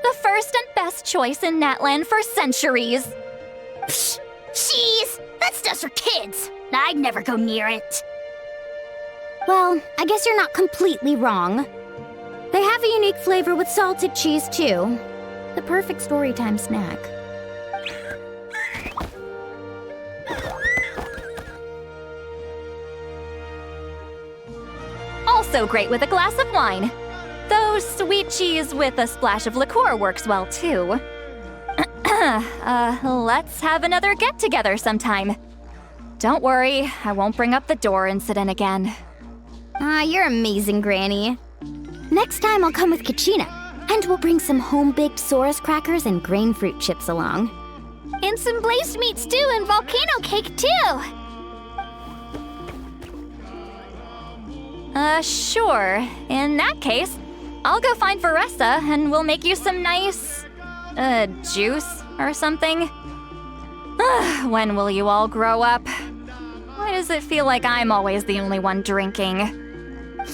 The first and best choice in Natlan for centuries. Psh, cheese! That's just for kids. I'd never go near it. Well, I guess you're not completely wrong. They have a unique flavor with salted cheese, too. The perfect storytime snack. Also great with a glass of wine. Though sweet cheese with a splash of liqueur works well, too. Let's have another get-together sometime. Don't worry, I won't bring up the door incident again. You're amazing, Granny. Next time I'll come with Kachina, and we'll bring some home-baked Saurus crackers and grain fruit chips along. And some blazed meat stew and volcano cake, too! Sure. In that case, I'll go find Veressa and we'll make you some nice, juice. or something? When will you all grow up? Why does it feel like I'm always the only one drinking?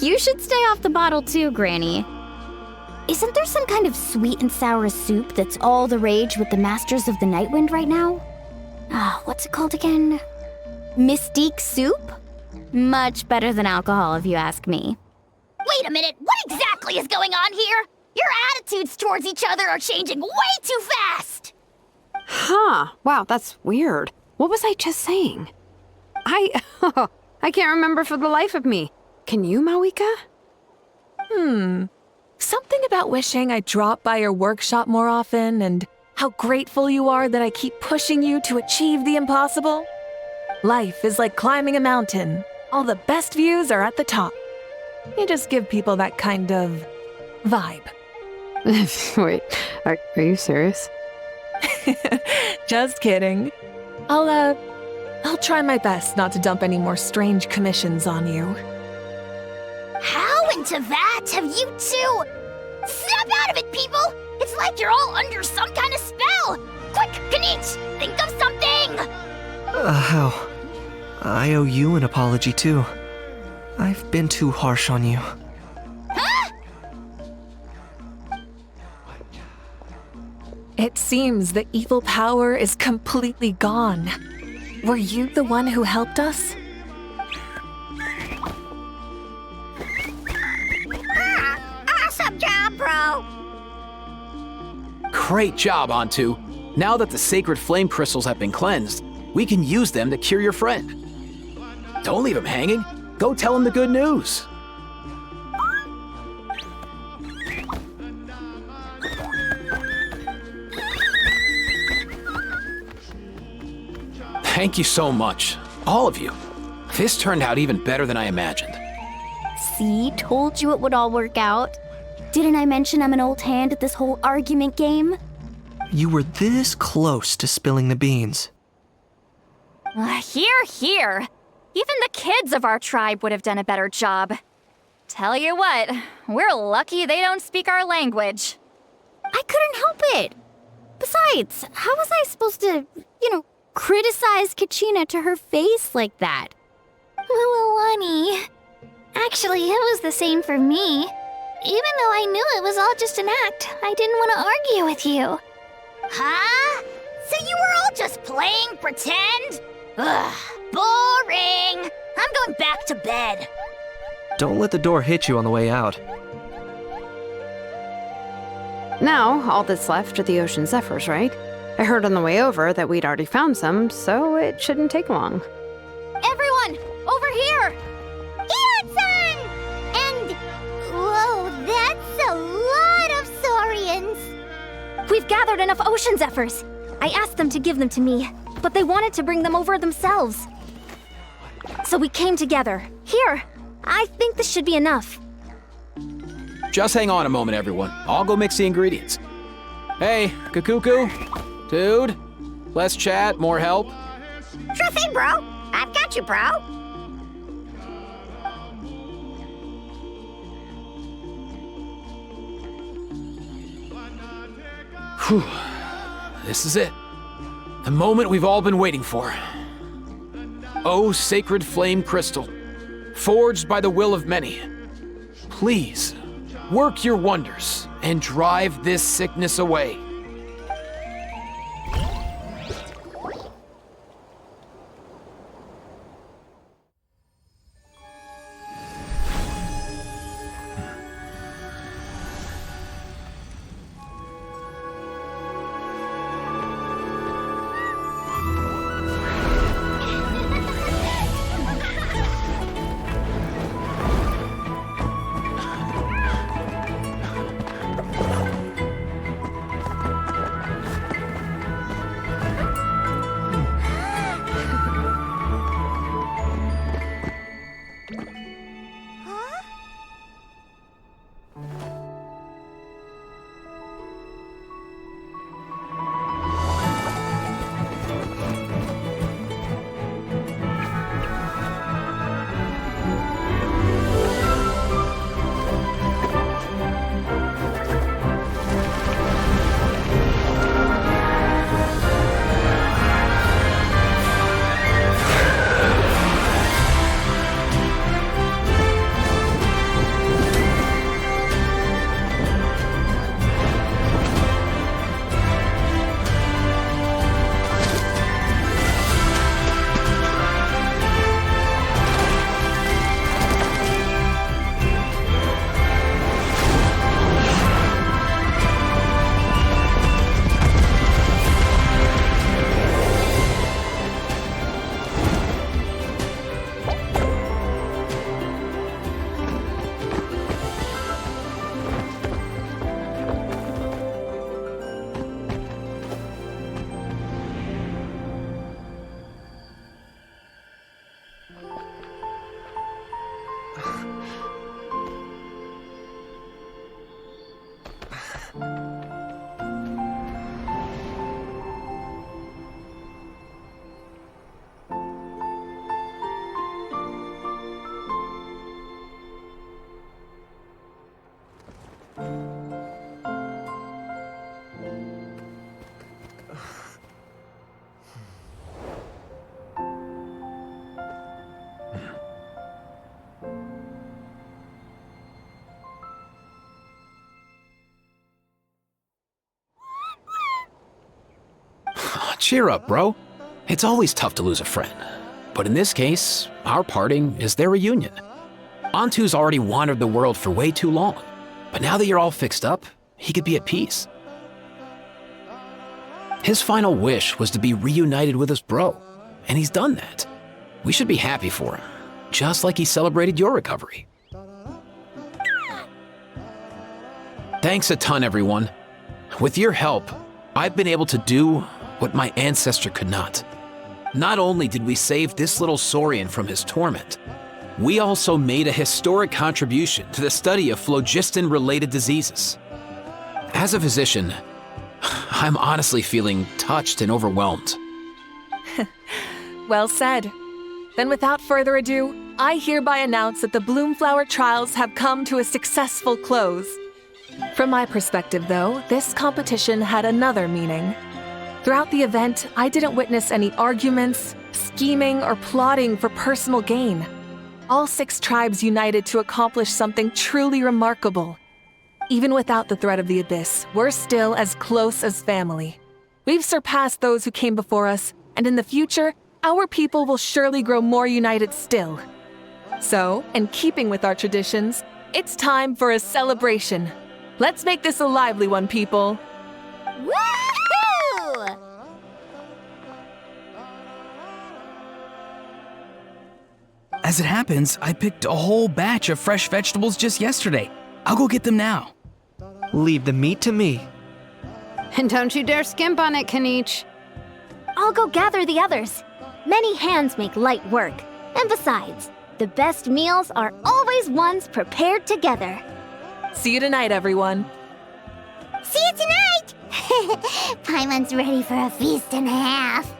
You should stay off the bottle too, Granny. Isn't there some kind of sweet and sour soup that's all the rage with the Masters of the Nightwind right now? What's it called again? Mystique soup? Much better than alcohol, if you ask me. Wait a minute, what exactly is going on here? Your attitudes towards each other are changing way too fast! Huh. Wow, that's weird. What was I just saying? I can't remember for the life of me. Can you, Mawika? Something about wishing I dropped by your workshop more often and how grateful you are that I keep pushing you to achieve the impossible. Life is like climbing a mountain. All the best views are at the top. You just give people that kind of vibe. Wait, are you serious? Just kidding. I'll try my best not to dump any more strange commissions on you. How into that have you two? Snap out of it, people! It's like you're all under some kind of spell! Quick, Kanich, think of something! Hell, I owe you an apology too. I've been too harsh on you. Huh? It seems the evil power is completely gone. Were you the one who helped us? Awesome job, bro! Great job, Antu. Now that the sacred flame crystals have been cleansed, we can use them to cure your friend. Don't leave him hanging. Go tell him the good news. Thank you so much, all of you. This turned out even better than I imagined. See, told you it would all work out. Didn't I mention I'm an old hand at this whole argument game? You were this close to spilling the beans. Here. Even the kids of our tribe would have done a better job. Tell you what, we're lucky they don't speak our language. I couldn't help it. Besides, how was I supposed to, criticize Kachina to her face like that? Lonnie. Actually, it was the same for me. Even though I knew it was all just an act, I didn't want to argue with you. Huh? So you were all just playing pretend? Ugh, boring! I'm going back to bed. Don't let the door hit you on the way out. Now, all that's left are the ocean zephyrs, right? I heard on the way over that we'd already found some, so it shouldn't take long. Everyone, over here! Ian-san! And, whoa, that's a lot of saurians. We've gathered enough ocean zephyrs. I asked them to give them to me, but they wanted to bring them over themselves. So we came together. Here, I think this should be enough. Just hang on a moment, everyone. I'll go mix the ingredients. Hey, Kakuku, dude, less chat, more help. Sure thing, bro. I've got you, bro. Whew. This is it. The moment we've all been waiting for. Oh, sacred flame crystal, forged by the will of many, please work your wonders and drive this sickness away. Cheer up, bro. It's always tough to lose a friend. But in this case, our parting is their reunion. Antu's already wandered the world for way too long. But now that you're all fixed up, he could be at peace. His final wish was to be reunited with his bro, and he's done that. We should be happy for him, just like he celebrated your recovery. Thanks a ton, everyone. With your help, I've been able to do what my ancestor could not. Not only did we save this little saurian from his torment, we also made a historic contribution to the study of phlogiston-related diseases. As a physician, I'm honestly feeling touched and overwhelmed. Well said. Then without further ado, I hereby announce that the Bloomflower trials have come to a successful close. From my perspective, though, this competition had another meaning. Throughout the event, I didn't witness any arguments, scheming, or plotting for personal gain. All 6 tribes united to accomplish something truly remarkable. Even without the threat of the Abyss, we're still as close as family. We've surpassed those who came before us, and in the future, our people will surely grow more united still. So, in keeping with our traditions, it's time for a celebration. Let's make this a lively one, people. Woohoo! As it happens, I picked a whole batch of fresh vegetables just yesterday. I'll go get them now. Leave the meat to me. And don't you dare skimp on it, Kanich. I'll go gather the others. Many hands make light work. And besides, the best meals are always ones prepared together. See you tonight, everyone. See you tonight! Paimon's ready for a feast and a half.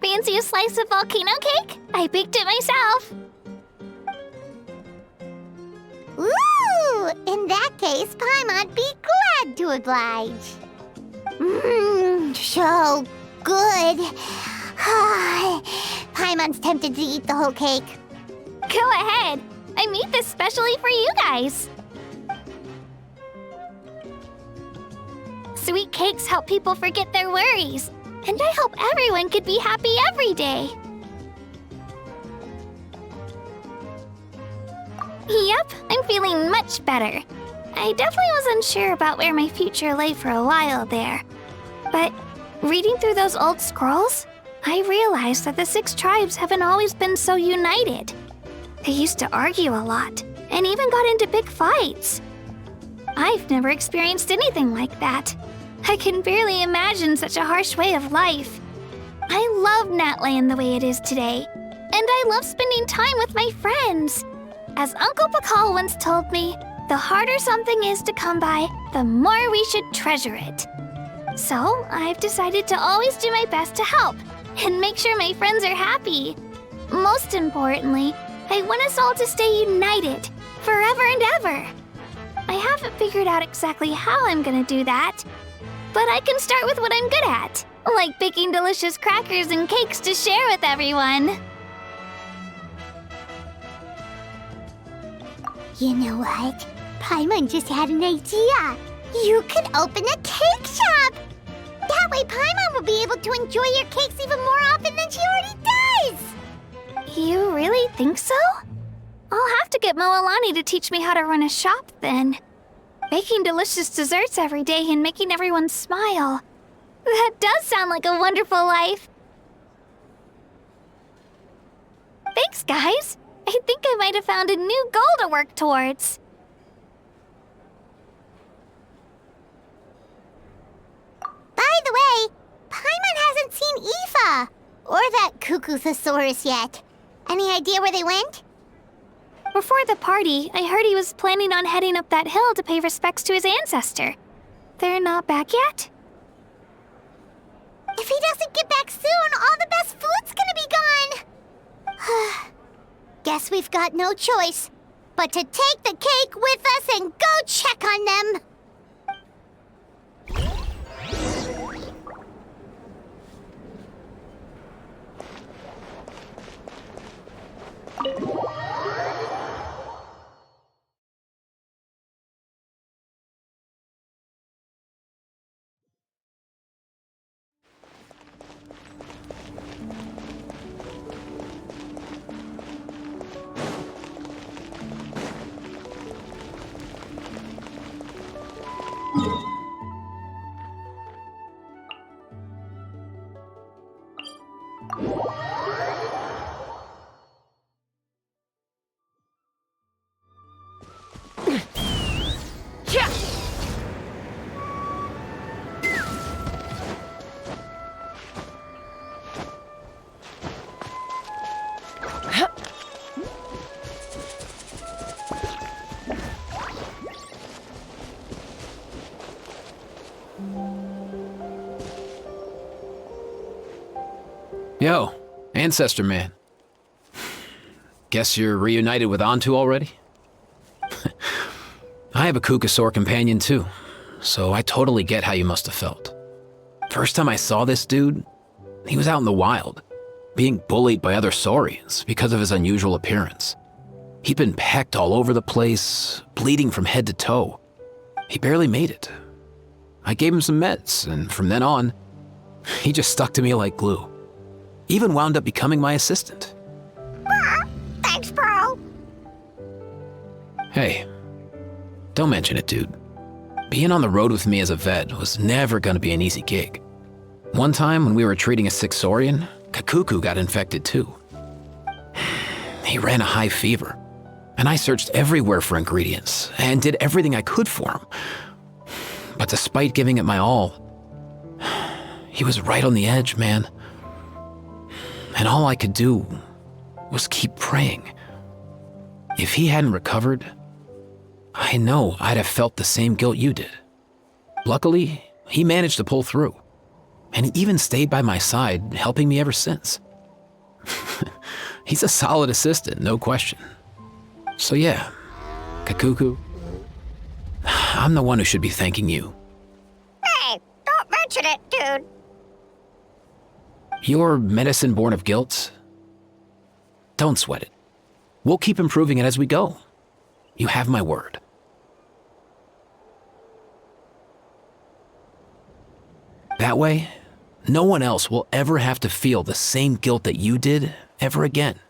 Fancy a slice of volcano cake? I baked it myself. Ooh! In that case, Paimon'd be glad to oblige. Mmm, so good. Paimon's tempted to eat the whole cake. Go ahead. I made this specially for you guys. Sweet cakes help people forget their worries. And I hope everyone could be happy every day. Yep, I'm feeling much better. I definitely was unsure about where my future lay for a while there. But reading through those old scrolls, I realized that the 6 tribes haven't always been so united. They used to argue a lot, and even got into big fights. I've never experienced anything like that. I can barely imagine such a harsh way of life. I love Natland the way it is today, and I love spending time with my friends. As Uncle Pakal once told me, the harder something is to come by, the more we should treasure it. So I've decided to always do my best to help and make sure my friends are happy. Most importantly, I want us all to stay united forever and ever. I haven't figured out exactly how I'm gonna do that, but I can start with what I'm good at, like baking delicious crackers and cakes to share with everyone. You know what? Paimon just had an idea. You could open a cake shop. That way Paimon will be able to enjoy your cakes even more often than she already does. You really think so? I'll have to get Moalani to teach me how to run a shop then. Baking delicious desserts every day and making everyone smile. That does sound like a wonderful life. Thanks, guys. I think I might have found a new goal to work towards. By the way, Paimon hasn't seen Aoife or that Qucusaurus yet. Any idea where they went? Before the party, I heard he was planning on heading up that hill to pay respects to his ancestor. They're not back yet? If he doesn't get back soon, all the best food's gonna be gone. Guess we've got no choice but to take the cake with us and go check on them. Yo, Ancestor Man. Guess you're reunited with Antu already? I have a Qucusaur companion too, so I totally get how you must have felt. First time I saw this dude, he was out in the wild, being bullied by other saurians because of his unusual appearance. He'd been pecked all over the place, bleeding from head to toe. He barely made it. I gave him some meds, and from then on, he just stuck to me like glue. Even wound up becoming my assistant. Thanks, bro. Hey, don't mention it, dude. Being on the road with me as a vet was never gonna be an easy gig. One time when we were treating a sick saurian, Kakuku got infected too. He ran a high fever, and I searched everywhere for ingredients and did everything I could for him. But despite giving it my all, he was right on the edge, man. And all I could do was keep praying. If he hadn't recovered, I know I'd have felt the same guilt you did. Luckily, he managed to pull through, and he even stayed by my side, helping me ever since. He's a solid assistant, no question. So yeah, Kakuku, I'm the one who should be thanking you. Hey, don't mention it, dude. Your medicine born of guilt? Don't sweat it. We'll keep improving it as we go. You have my word. That way, no one else will ever have to feel the same guilt that you did ever again.